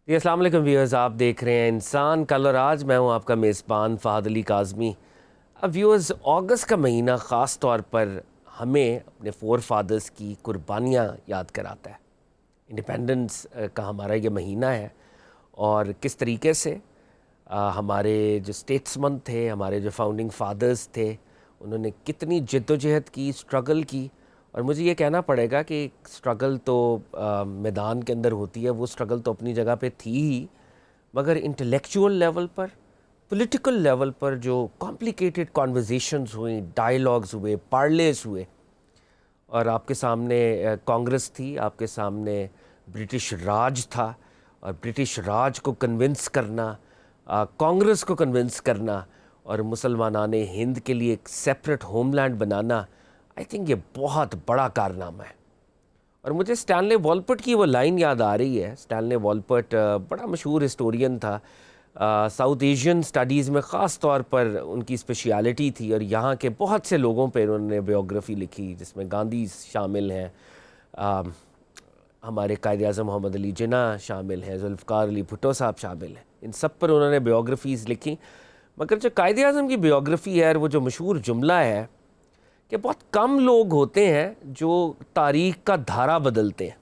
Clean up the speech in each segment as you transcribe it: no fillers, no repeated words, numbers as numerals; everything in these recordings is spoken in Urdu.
جی السلام علیکم ویورز، آپ دیکھ رہے ہیں انسان کل اور آج. میں ہوں آپ کا میزبان فہد علی کاظمی. اب ویورز، اگست کا مہینہ خاص طور پر ہمیں اپنے فور فادرز کی قربانیاں یاد کراتا ہے. انڈیپینڈنس کا ہمارا یہ مہینہ ہے اور کس طریقے سے ہمارے جو اسٹیٹسمن تھے، ہمارے جو فاؤنڈنگ فادرز تھے، انہوں نے کتنی جد و جہد کی، اسٹرگل کی. اور مجھے یہ کہنا پڑے گا کہ اسٹرگل تو میدان کے اندر ہوتی ہے، وہ اسٹرگل تو اپنی جگہ پہ تھی ہی، مگر انٹلیکچول لیول پر، پولیٹیکل لیول پر جو کمپلیکیٹڈ کانورزیشنز ہوئیں، ڈائیلاگز ہوئے، پارلیز ہوئے، اور آپ کے سامنے کانگریس تھی، آپ کے سامنے برٹش راج تھا، اور برٹش راج کو کنونس کرنا، کانگریس کو کنونس کرنا اور مسلمانان ہند کے لیے ایک سیپریٹ ہوم لینڈ بنانا، آئی تھنک یہ بہت بڑا کارنامہ ہے. اور مجھے اسٹینلے والپٹ کی وہ لائن یاد آ رہی ہے. اسٹینلے والپٹ بڑا مشہور ہسٹورین تھا، ساؤتھ ایشین سٹڈیز میں خاص طور پر ان کی اسپیشیالٹی تھی، اور یہاں کے بہت سے لوگوں پہ انہوں نے بیوگرافی لکھی، جس میں گاندھی شامل ہیں، ہمارے قائد اعظم محمد علی جناح شامل ہیں، ذوالفقار علی بھٹو صاحب شامل ہیں. ان سب پر انہوں نے بیوگرافیز لکھی. مگر جو قائد اعظم کی بیوگرافی ہے، وہ جو مشہور جملہ ہے کہ بہت کم لوگ ہوتے ہیں جو تاریخ کا دھارا بدلتے ہیں،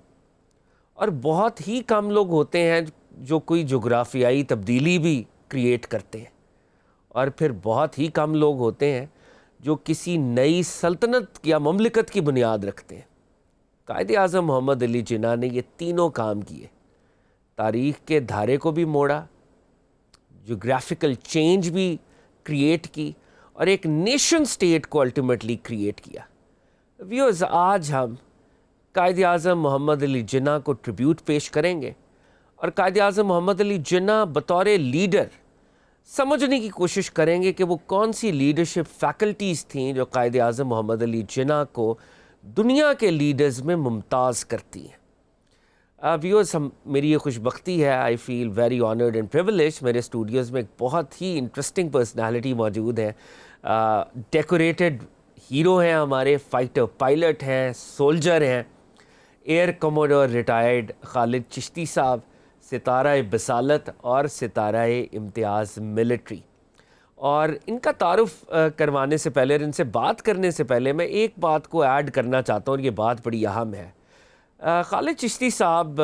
اور بہت ہی کم لوگ ہوتے ہیں جو کوئی جغرافیائی تبدیلی بھی کریٹ کرتے ہیں، اور پھر بہت ہی کم لوگ ہوتے ہیں جو کسی نئی سلطنت یا مملکت کی بنیاد رکھتے ہیں. قائد اعظم محمد علی جناح نے یہ تینوں کام کیے. تاریخ کے دھارے کو بھی موڑا، جغرافیکل چینج بھی کریٹ کی، اور ایک نیشن سٹیٹ کو الٹیمیٹلی کریٹ کیا. ویورز، آج ہم قائد اعظم محمد علی جناح کو ٹریبیوٹ پیش کریں گے، اور قائد اعظم محمد علی جناح بطور لیڈر سمجھنے کی کوشش کریں گے کہ وہ کون سی لیڈرشپ فیکلٹیز تھیں جو قائد اعظم محمد علی جناح کو دنیا کے لیڈرز میں ممتاز کرتی ہیں. ویورز، میری یہ خوش بختی ہے، I feel very honoured and privileged. میرے اسٹوڈیوز میں ایک بہت ہی انٹرسٹنگ پرسنالٹی موجود ہے. ڈیکوریٹڈ ہیرو ہیں ہمارے، فائٹر پائلٹ ہیں، سولجر ہیں، ایئر کموڈور ریٹائرڈ خالد چشتی صاحب، ستارہ بصالت اور ستارہ امتیاز ملٹری. اور ان کا تعارف کروانے سے پہلے اور ان سے بات کرنے سے پہلے میں ایک بات کو ایڈ کرنا چاہتا ہوں، اور یہ بات بڑی اہم ہے. خالد چشتی صاحب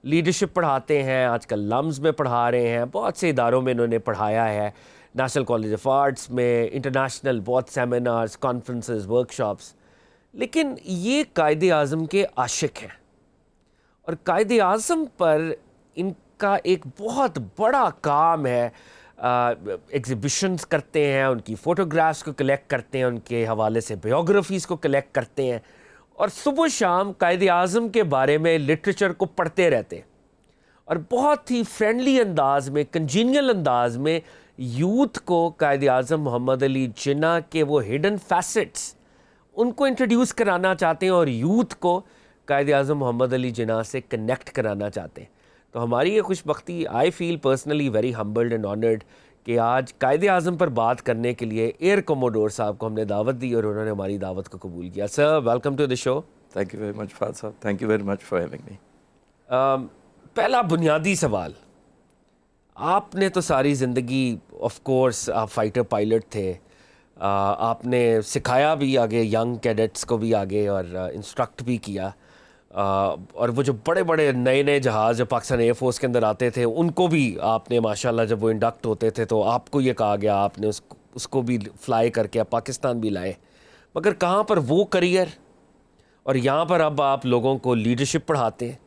لیڈرشپ پڑھاتے ہیں، آج کل لمز میں پڑھا رہے ہیں، بہت سے اداروں میں انہوں نے پڑھایا ہے، نیشنل کالج آف آرٹس میں، انٹرنیشنل بہت سیمینارز، کانفرنسز، ورکشاپس. لیکن یہ قائد اعظم کے عاشق ہیں، اور قائد اعظم پر ان کا ایک بہت بڑا کام ہے. ایگزیبیشنز کرتے ہیں، ان کی فوٹوگرافس کو کلیکٹ کرتے ہیں، ان کے حوالے سے بیوگرافیز کو کلیکٹ کرتے ہیں، اور صبح و شام قائد اعظم کے بارے میں لٹریچر کو پڑھتے رہتے ہیں، اور بہت ہی فرینڈلی انداز میں، کنجینیل انداز میں یوتھ کو قائد اعظم محمد علی جناح کے وہ ہڈن فیسٹس ان کو انٹروڈیوس کرانا چاہتے ہیں، اور یوتھ کو قائد اعظم محمد علی جناح سے کنیکٹ کرانا چاہتے ہیں. تو ہماری یہ خوش بختی، I feel personally very humbled and honoured کہ آج قائد اعظم پر بات کرنے کے لیے ایئر کموڈور صاحب کو ہم نے دعوت دی، اور انہوں نے ہماری دعوت کو قبول کیا. Sir, welcome to the show. Thank you very much Fahad sahab, thank you very much for having me. پہلا بنیادی سوال، آپ نے تو ساری زندگی آف کورس آپ فائٹر پائلٹ تھے، آپ نے سکھایا بھی آگے ینگ کیڈٹس کو بھی آگے، اور انسٹرکٹ بھی کیا، اور وہ جو بڑے بڑے نئے نئے جہاز جو پاکستان ایئر فورس کے اندر آتے تھے ان کو بھی آپ نے ماشاءاللہ جب وہ انڈکٹ ہوتے تھے تو آپ کو یہ کہا گیا، آپ نے اس کو بھی فلائی کر کے پاکستان بھی لائے. مگر کہاں پر وہ کریئر، اور یہاں پر اب آپ لوگوں کو لیڈرشپ پڑھاتے ہیں،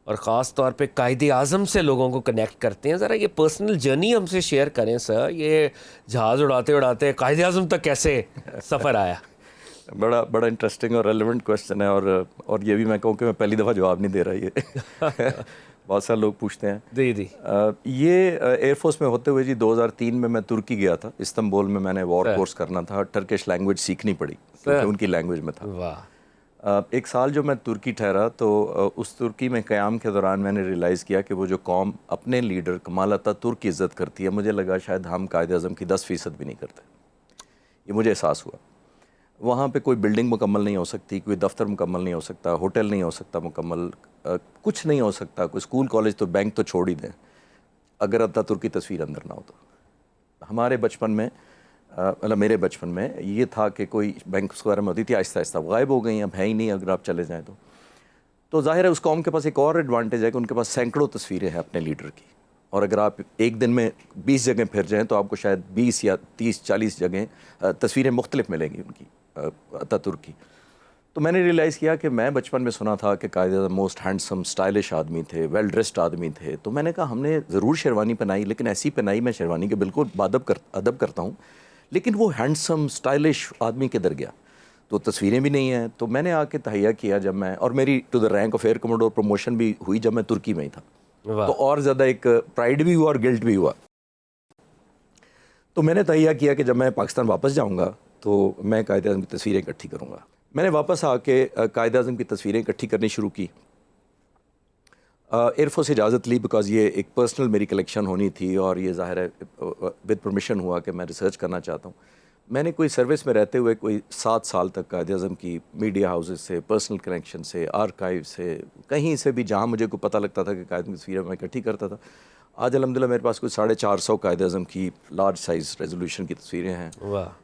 اور خاص طور پہ قائد اعظم سے لوگوں کو کنیکٹ کرتے ہیں. ذرا یہ پرسنل جرنی ہم سے شیئر کریں سر. یہ جہاز اڑاتے اڑاتے قائد اعظم تک کیسے سفر آیا؟ بڑا انٹرسٹنگ اور ریلیونٹ کویشچن ہے، اور یہ بھی میں کہوں کہ میں پہلی دفعہ جواب نہیں دے رہا. یہ بہت سارے لوگ پوچھتے ہیں. جی جی. یہ ایئر فورس میں ہوتے ہوئے جی 2003 میں ترکی گیا تھا، استنبول میں. میں نے وار کورس کرنا تھا، ٹرکش لینگویج سیکھنی پڑی کیونکہ ان کی لینگویج میں تھا. واہ. ایک سال جو میں ترکی ٹھہرا تو اس ترکی میں قیام کے دوران میں نے ریلائز کیا کہ وہ جو قوم اپنے لیڈر کمال اتاتürk کی عزت کرتی ہے، مجھے لگا شاید ہم قائد اعظم کی 10% بھی نہیں کرتے. یہ مجھے احساس ہوا. وہاں پہ کوئی بلڈنگ مکمل نہیں ہو سکتی، کوئی دفتر مکمل نہیں ہو سکتا، ہوٹل نہیں ہو سکتا مکمل، کچھ نہیں ہو سکتا، کوئی اسکول کالج تو بینک تو چھوڑ ہی دیں، اگر اتا ترک کی تصویر اندر نہ ہو تو. ہمارے بچپن میں مطلب میرے بچپن میں یہ تھا کہ کوئی بینک وغیرہ میں ہوتی تھی، آہستہ آہستہ غائب ہو گئی، اب ہے ہی نہیں اگر آپ چلے جائیں تو ظاہر ہے اس قوم کے پاس ایک اور ایڈوانٹیج ہے کہ ان کے پاس سینکڑوں تصویریں ہیں اپنے لیڈر کی، اور اگر آپ ایک دن میں 20 جگہیں پھر جائیں تو آپ کو شاید 20 یا 30-40 جگہیں تصویریں مختلف ملیں گی ان کی اتا ترک کی. تو میں نے ریئلائز کیا کہ میں بچپن میں سنا تھا کہ Quaid Azam most handsome stylish آدمی تھے، ویل ڈریسڈ آدمی تھے، تو میں نے کہا ہم نے ضرور شیروانی پہنائی، لیکن ایسی پہنائی میں شیروانی کے بالکل ادب کرتا ہوں، لیکن وہ ہینڈسم اسٹائلش آدمی کدھر گیا؟ تو تصویریں بھی نہیں ہیں. تو میں نے آ کے تہیہ کیا جب میں، اور میری to the rank of air commodore promotion بھی ہوئی جب میں ترکی میں ہی تھا، تو اور زیادہ ایک پرائڈ بھی ہوا اور گلٹ بھی ہوا. تو میں نے تہیہ کیا کہ جب میں پاکستان واپس جاؤں گا تو میں قائد اعظم کی تصویریں اکٹھی کروں گا. میں نے واپس آ کے قائد اعظم کی تصویریں اکٹھی کرنی شروع کی. ایئر فورس سے اجازت لی بیکاز یہ ایک پرسنل میری کلیکشن ہونی تھی، اور یہ ظاہر ہے ود پرمیشن ہوا کہ میں ریسرچ کرنا چاہتا ہوں. میں نے کوئی سروس میں رہتے ہوئے کوئی 7 سال تک قائد اعظم کی میڈیا ہاؤسز سے، پرسنل کنیکشن سے، آرکائیو سے، کہیں سے بھی جہاں مجھے کو پتہ لگتا تھا کہ قائد اعظم کی تصویریں میں اکٹھی کرتا تھا. آج الحمدللہ میرے پاس کوئی 450 قائد اعظم کی لارج سائز ریزولوشن کی تصویریں ہیں.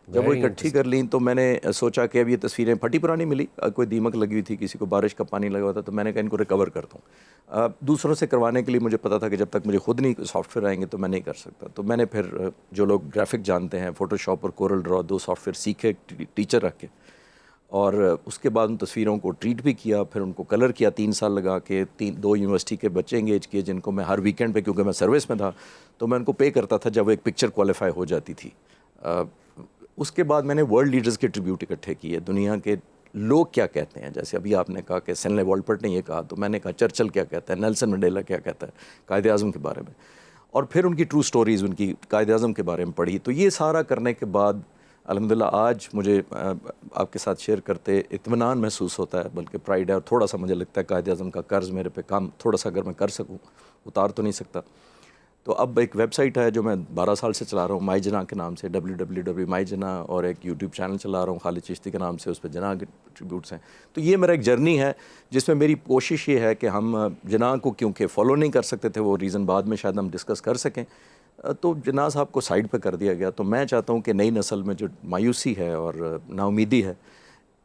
جب وہ اکٹھی کر لیں تو میں نے سوچا کہ اب یہ تصویریں پھٹی پرانی ملی، کوئی دیمک لگی ہوئی تھی، کسی کو بارش کا پانی لگا ہوا تھا، تو میں نے کہا ان کو ریکور کرتا ہوں. دوسروں سے کروانے کے لیے مجھے پتا تھا کہ جب تک مجھے خود نہیں سافٹ ویئر آئیں گے تو میں نہیں کر سکتا. تو میں نے پھر جو لوگ گرافک جانتے ہیں، فوٹو شاپ اور کورل ڈرا، 2 سافٹ ویئر سیکھے ٹیچر رکھ کے، اور اس کے بعد ان تصویروں کو ٹریٹ بھی کیا، پھر ان کو کلر کیا 3 سال لگا کے. 2 یونیورسٹی کے بچے انگیج کیے جن کو میں ہر ویکینڈ پہ، کیونکہ میں سروس میں تھا تو میں ان کو پے کرتا تھا جب وہ ایک پکچر کوالیفائی ہو جاتی تھی. اس کے بعد میں نے ورلڈ لیڈرز کے ٹریبیوٹ اکٹھے کیے، دنیا کے لوگ کیا کہتے ہیں. جیسے ابھی آپ نے کہا کہ سینلے والپرٹ نے یہ کہا، تو میں نے کہا چرچل کیا کہتا ہے، نیلسن منڈیلا کیا کہتا ہے قائد اعظم کے بارے میں، اور پھر ان کی ٹرو سٹوریز ان کی قائد اعظم کے بارے میں پڑھی. تو یہ سارا کرنے کے بعد الحمدللہ آج مجھے آپ کے ساتھ شیئر کرتے اطمینان محسوس ہوتا ہے، بلکہ پرائڈ ہے، اور تھوڑا سا مجھے لگتا ہے قائد اعظم کا قرض میرے پہ کام تھوڑا سا اگر میں کر سکوں، اتار تو نہیں سکتا. تو اب ایک ویب سائٹ ہے جو میں 12 سال سے چلا رہا ہوں، مائی جناح کے نام سے، www.myjannah، اور ایک یوٹیوب چینل چلا رہا ہوں خالد چشتی کے نام سے، اس پہ جناح کے ٹریبیوٹس ہیں. تو یہ میرا ایک جرنی ہے جس میں میری کوشش یہ ہے کہ ہم جناح کو کیونکہ فالو نہیں کر سکتے تھے، وہ ریزن بعد میں شاید ہم ڈسکس کر سکیں، تو جناح صاحب کو سائڈ پہ کر دیا گیا. تو میں چاہتا ہوں کہ نئی نسل میں جو مایوسی ہے اور نا امیدی ہے،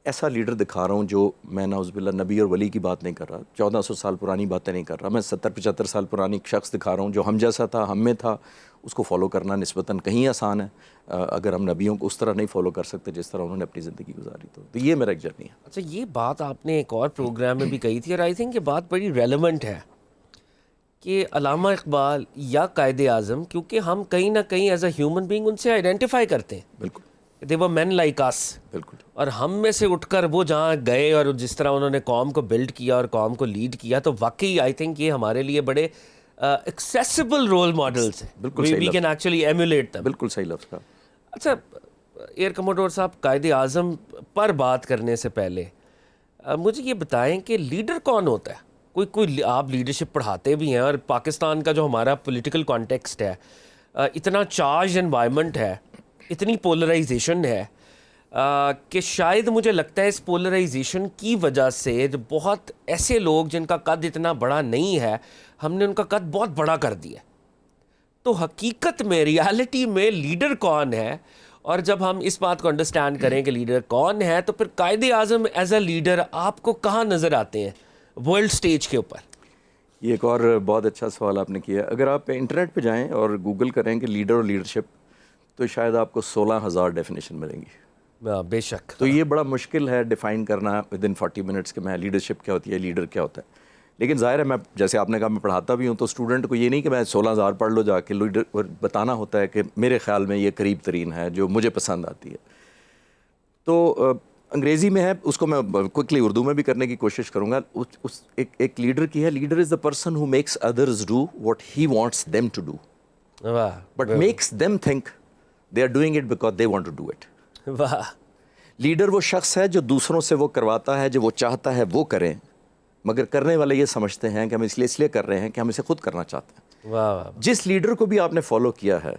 ایسا لیڈر دکھا رہا ہوں جو، میں نعوذ باللہ نبی اور ولی کی بات نہیں کر رہا، 1400 سال پرانی باتیں نہیں کر رہا، میں 70-75 سال پرانی ایک شخص دکھا رہا ہوں جو ہم جیسا تھا، ہم میں تھا. اس کو فالو کرنا نسبتاً کہیں آسان ہے اگر ہم نبیوں کو اس طرح نہیں فالو کر سکتے جس طرح انہوں نے اپنی زندگی گزاری. تو یہ میرا ایک جرنی ہے. اچھا، یہ بات آپ نے ایک اور پروگرام میں بھی کہی تھی، اور آئی تھنک یہ بات بڑی ریلیونٹ ہے کہ علامہ اقبال یا قائد اعظم، کیونکہ ہم کہیں نہ کہیں as a human being in سے آئیڈینٹیفائی کرتے ہیں. بالکل. دے ور مین لائک اس. بالکل. اور ہم میں سے اٹھ کر وہ جہاں گئے اور جس طرح انہوں نے قوم کو بلڈ کیا اور قوم کو لیڈ کیا، تو واقعی آئی تھنک یہ ہمارے لیے بڑے ایکسیسیبل رول ماڈلس ہیں. بالکل صحیح we can actually emulate them. بالکل صحیح لفظ کا. اچھا ایئر کموڈور صاحب، قائد اعظم پر بات کرنے سے پہلے مجھے یہ بتائیں کہ لیڈر کون ہوتا ہے؟ کوئی آپ لیڈرشپ پڑھاتے بھی ہیں، اور پاکستان کا جو ہمارا پولیٹیکل کانٹیکسٹ ہے، اتنا چارج انوائرمنٹ ہے، اتنی پولرائزیشن ہے کہ شاید مجھے لگتا ہے اس پولرائزیشن کی وجہ سے جو بہت ایسے لوگ جن کا قد اتنا بڑا نہیں ہے، ہم نے ان کا قد بہت بڑا کر دیا. تو حقیقت میں، ریالٹی میں لیڈر کون ہے؟ اور جب ہم اس بات کو انڈرسٹینڈ کریں کہ لیڈر کون ہے، تو پھر Quaid Azam as a leader آپ کو کہاں نظر آتے ہیں ورلڈ سٹیج کے اوپر؟ یہ ایک اور بہت اچھا سوال آپ نے کیا. اگر آپ انٹرنیٹ پہ جائیں اور گوگل کریں کہ لیڈر اور لیڈرشپ، تو شاید آپ کو 16,000 ڈیفینیشن ملیں گی. بے شک. تو یہ بڑا مشکل ہے ڈیفائن کرنا ودن 40 منٹس کہ میں لیڈرشپ کیا ہوتی ہے، لیڈر کیا ہوتا ہے. لیکن ظاہر ہے میں، جیسے آپ نے کہا، میں پڑھاتا بھی ہوں، تو اسٹوڈنٹ کو یہ نہیں کہ میں 16,000 پڑھ لو جا کے، لیڈر بتانا ہوتا ہے کہ میرے خیال میں یہ قریب ترین ہے جو مجھے پسند آتی ہے. تو انگریزی میں ہے، اس کو میں کوئکلی اردو میں بھی کرنے کی کوشش کروں گا. ایک لیڈر کی ہے، leader is the person who makes others do what he wants them to do but makes them think they are doing it because they want to do it. واہ. لیڈر وہ شخص ہے جو دوسروں سے وہ کرواتا ہے جو وہ چاہتا ہے وہ کریں، مگر کرنے والے یہ سمجھتے ہیں کہ ہم اس لیے کر رہے ہیں کہ ہم اسے خود کرنا چاہتے ہیں. واہ. جس لیڈر کو بھی آپ نے فالو کیا ہے،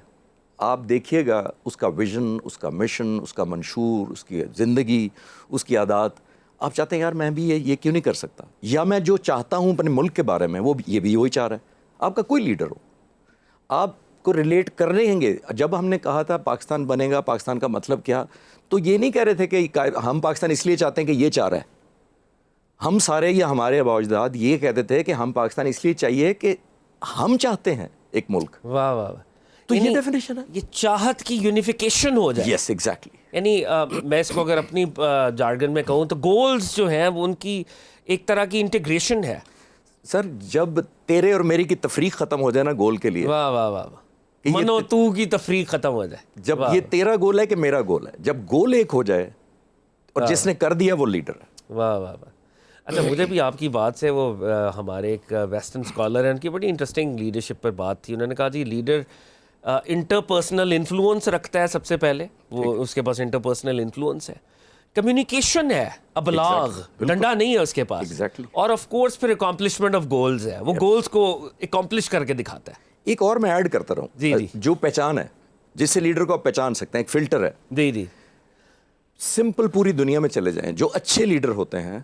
آپ دیکھیے گا اس کا ویژن، اس کا مشن، اس کا منشور، اس کی زندگی، اس کی عادات آپ چاہتے ہیں یار میں بھی یہ کیوں نہیں کر سکتا, یا میں جو چاہتا ہوں اپنے ملک کے بارے میں وہ یہ بھی وہی چاہ رہا ہے. آپ کا کوئی لیڈر ہو, آپ کو ریلیٹ کر رہے ہیں گے. جب ہم نے کہا تھا پاکستان بنے گا, پاکستان کا مطلب کیا, تو یہ نہیں کہہ رہے تھے کہ ہم پاکستان اس لیے چاہتے ہیں کہ یہ چاہ رہا ہے. ہم سارے یا ہمارے آباء و اجداد یہ کہتے تھے کہ ہم پاکستان اس لیے چاہیے کہ ہم چاہتے ہیں ایک ملک. واہ واہ واہ. تو یہ ڈیفینیشن ہے, یہ چاہت کی یونیفیکیشن ہو جائے. Yes exactly. یعنی میں اس کو اگر اپنی جارگن میں کہوں تو گولز جو ہیں وہ ان کی ایک طرح کی انٹیگریشن ہے. سر جب تیرے اور میری کی تفریق ختم ہو جائے نا گول کے لیے, واہ واہ واہ واہ, منو تو کی تفریق ختم ہو جائے. جب یہ تیرا گول ہے کہ میرا گول ہے, جب گول ایک ہو جائے اور جس نے کر دیا وہ لیڈر ہے. واہ واہ واہ. اچھا مجھے بھی آپ کی بات سے وہ ہمارے ایک ویسٹرن اسکالر ہیں, ان کی بڑی انٹرسٹنگ لیڈرشپ پر بات تھی. انہوں نے کہا جی لیڈر انٹرپرسنل انفلوئنس رکھتا ہے سب سے پہلے, وہ اس کے پاس انٹرپرسنل انفلوئنس ہے, کمیونیکیشن ہے, ابلاغ, ڈنڈا نہیں ہے اس کے پاس, اور آف کورس پھر اکامپلشمنٹ آف گولز ہے, وہ گولز کو اکامپلش کر کے دکھاتا ہے. ایک اور میں ایڈ کرتا رہا ہوں, جی جی, جو پہچان ہے جس سے لیڈر کو آپ پہچان سکتے ہیں, ایک فلٹر ہے. جی جی, سمپل پوری دنیا میں چلے جائیں, جو اچھے لیڈر ہوتے ہیں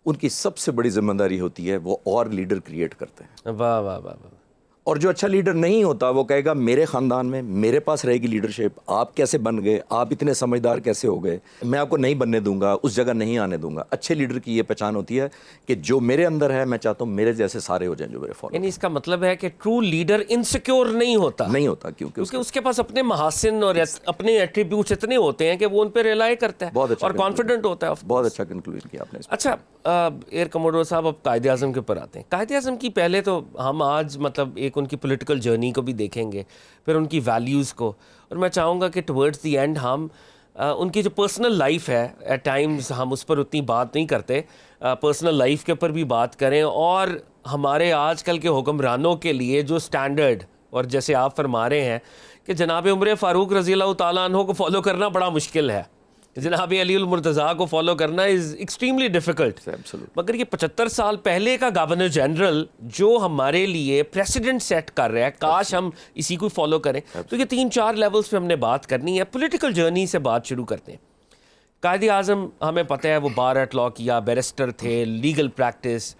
ان کی سب سے بڑی ذمہ داری ہوتی ہے وہ اور لیڈر کریٹ کرتے ہیں. واہ واہ واہ واہ. اور جو اچھا لیڈر نہیں ہوتا وہ کہے گا میرے خاندان میں میرے پاس رہے گی لیڈرشپ, آپ کیسے بن گئے, آپ اتنے سمجھدار کیسے ہو گئے, میں آپ کو نہیں بننے دوں گا, اس جگہ نہیں آنے دوں گا. اچھے لیڈر کی یہ پہچان ہوتی ہے کہ جو میرے اندر ہے میں چاہتا ہوں میرے جیسے سارے ہو جائیں جو میرے فالو. یعنی اس کا مطلب ہے کہ ٹرو لیڈر انسیکیور نہیں ہوتا کیونکہ اس کے پاس اپنے محاسن اور اپنے ایٹریبیوٹس اتنے ہوتے ہیں کہ وہ ان پہ ریلائی کرتا ہے اور کانفیڈنٹ ہوتا ہے. بہت اچھا کنکلوژن کیا آپ نے. اچھا ایئر کموڈور صاحب, اب قائد اعظم کے اوپر آتے ہیں. قائد اعظم کی پہلے تو ہم آج مطلب ایک ان کی پولیٹیکل جرنی کو بھی دیکھیں گے, پھر ان کی ویلیوز کو, اور میں چاہوں گا کہ ٹورڈز دی اینڈ ہم ان کی جو پرسنل لائف ہے, ایٹ ٹائمز ہم اس پر اتنی بات نہیں کرتے, پرسنل لائف کے اوپر بھی بات کریں, اور ہمارے آج کل کے حکمرانوں کے لیے جو سٹینڈرڈ, اور جیسے آپ فرما رہے ہیں کہ جناب عمر فاروق رضی اللہ تعالیٰ عنہ کو فالو کرنا بڑا مشکل ہے, جناب علی المرتضیٰ کو فالو کرنا از ایکسٹریملی ڈیفیکلٹ, مگر یہ 75 سال پہلے کا گورنر جنرل جو ہمارے لیے پریسیڈنٹ سیٹ کر رہا ہے, کاش ہم اسی کو فالو کریں. تو یہ 3-4 لیولز پہ ہم نے بات کرنی ہے. پولیٹیکل جرنی سے بات شروع کرتے ہیں. قائد اعظم ہمیں پتہ ہے وہ بار ایٹ لا کیا, بیرسٹر تھے, لیگل پریکٹس,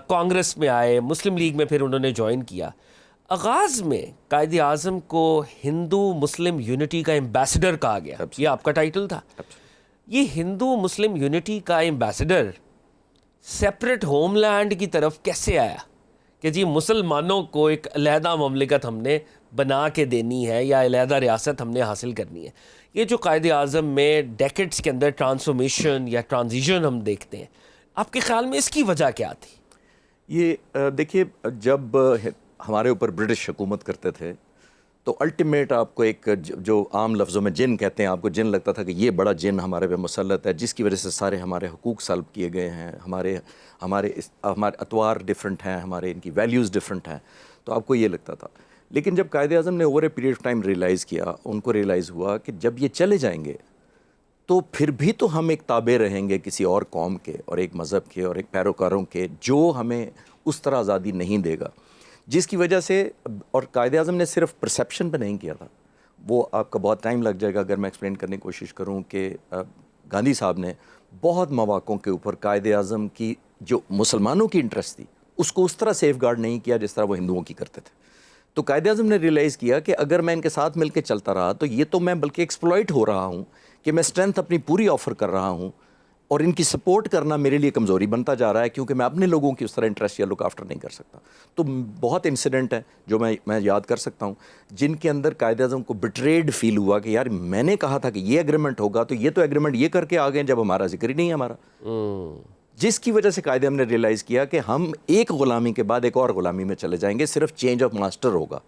کانگریس میں آئے, مسلم لیگ میں پھر انہوں نے جوائن کیا. آغاز میں قائد اعظم کو ہندو مسلم یونٹی کا ایمبیسڈر کہا گیا, یہ آپ کا ٹائٹل تھا. یہ ہندو مسلم یونٹی کا ایمبیسڈر سیپریٹ ہوم لینڈ کی طرف کیسے آیا کہ جی مسلمانوں کو ایک علیحدہ مملکت ہم نے بنا کے دینی ہے یا علیحدہ ریاست ہم نے حاصل کرنی ہے؟ یہ جو قائد اعظم میں ڈیکڈس کے اندر ٹرانسفارمیشن یا ٹرانزیشن ہم دیکھتے ہیں, آپ کے خیال میں اس کی وجہ کیا تھی؟ یہ دیکھیے, جب ہمارے اوپر برٹش حکومت کرتے تھے تو الٹیمیٹ آپ کو ایک جو عام لفظوں میں جن کہتے ہیں, آپ کو جن لگتا تھا کہ یہ بڑا جن ہمارے پہ مسلط ہے, جس کی وجہ سے سارے ہمارے حقوق سلب کیے گئے ہیں, ہمارے اطوار ڈفرینٹ ہیں, ہمارے ان کی ویلیوز ڈفرینٹ ہیں, تو آپ کو یہ لگتا تھا. لیکن جب قائد اعظم نے over a period of time realize کیا, ان کو ریئلائز ہوا کہ جب یہ چلے جائیں گے تو پھر بھی تو ہم ایک تابع رہیں گے کسی اور قوم کے اور ایک مذہب کے اور ایک پیروکاروں کے, جو ہمیں اس طرح آزادی نہیں دے گا, جس کی وجہ سے. اور قائد اعظم نے صرف پرسیپشن پہ نہیں کیا تھا, وہ آپ کا بہت ٹائم لگ جائے گا اگر میں ایکسپلین کرنے کی کوشش کروں کہ گاندھی صاحب نے بہت مواقعوں کے اوپر قائد اعظم کی جو مسلمانوں کی انٹرسٹ تھی اس کو اس طرح سیف گارڈ نہیں کیا جس طرح وہ ہندوؤں کی کرتے تھے. تو قائد اعظم نے ریئلائز کیا کہ اگر میں ان کے ساتھ مل کے چلتا رہا تو یہ تو میں بلکہ ایکسپلائٹ ہو رہا ہوں کہ میں اسٹرینتھ اپنی پوری آفر کر رہا ہوں, اور ان کی سپورٹ کرنا میرے لیے کمزوری بنتا جا رہا ہے کیونکہ میں اپنے لوگوں کی اس طرح انٹرسٹ یا لک آفٹر نہیں کر سکتا. تو بہت انسیڈنٹ ہے جو میں یاد کر سکتا ہوں جن کے اندر قائد اعظم کو بٹریڈ فیل ہوا کہ یار میں نے کہا تھا کہ یہ ایگریمنٹ ہوگا, تو یہ تو ایگریمنٹ یہ کر کے آ گئے جب ہمارا ذکر ہی نہیں ہے ہمارا. جس کی وجہ سے قائد اعظم نے ریئلائز کیا کہ ہم ایک غلامی کے بعد ایک اور غلامی میں چلے جائیں گے, صرف چینج آف ماسٹر ہوگا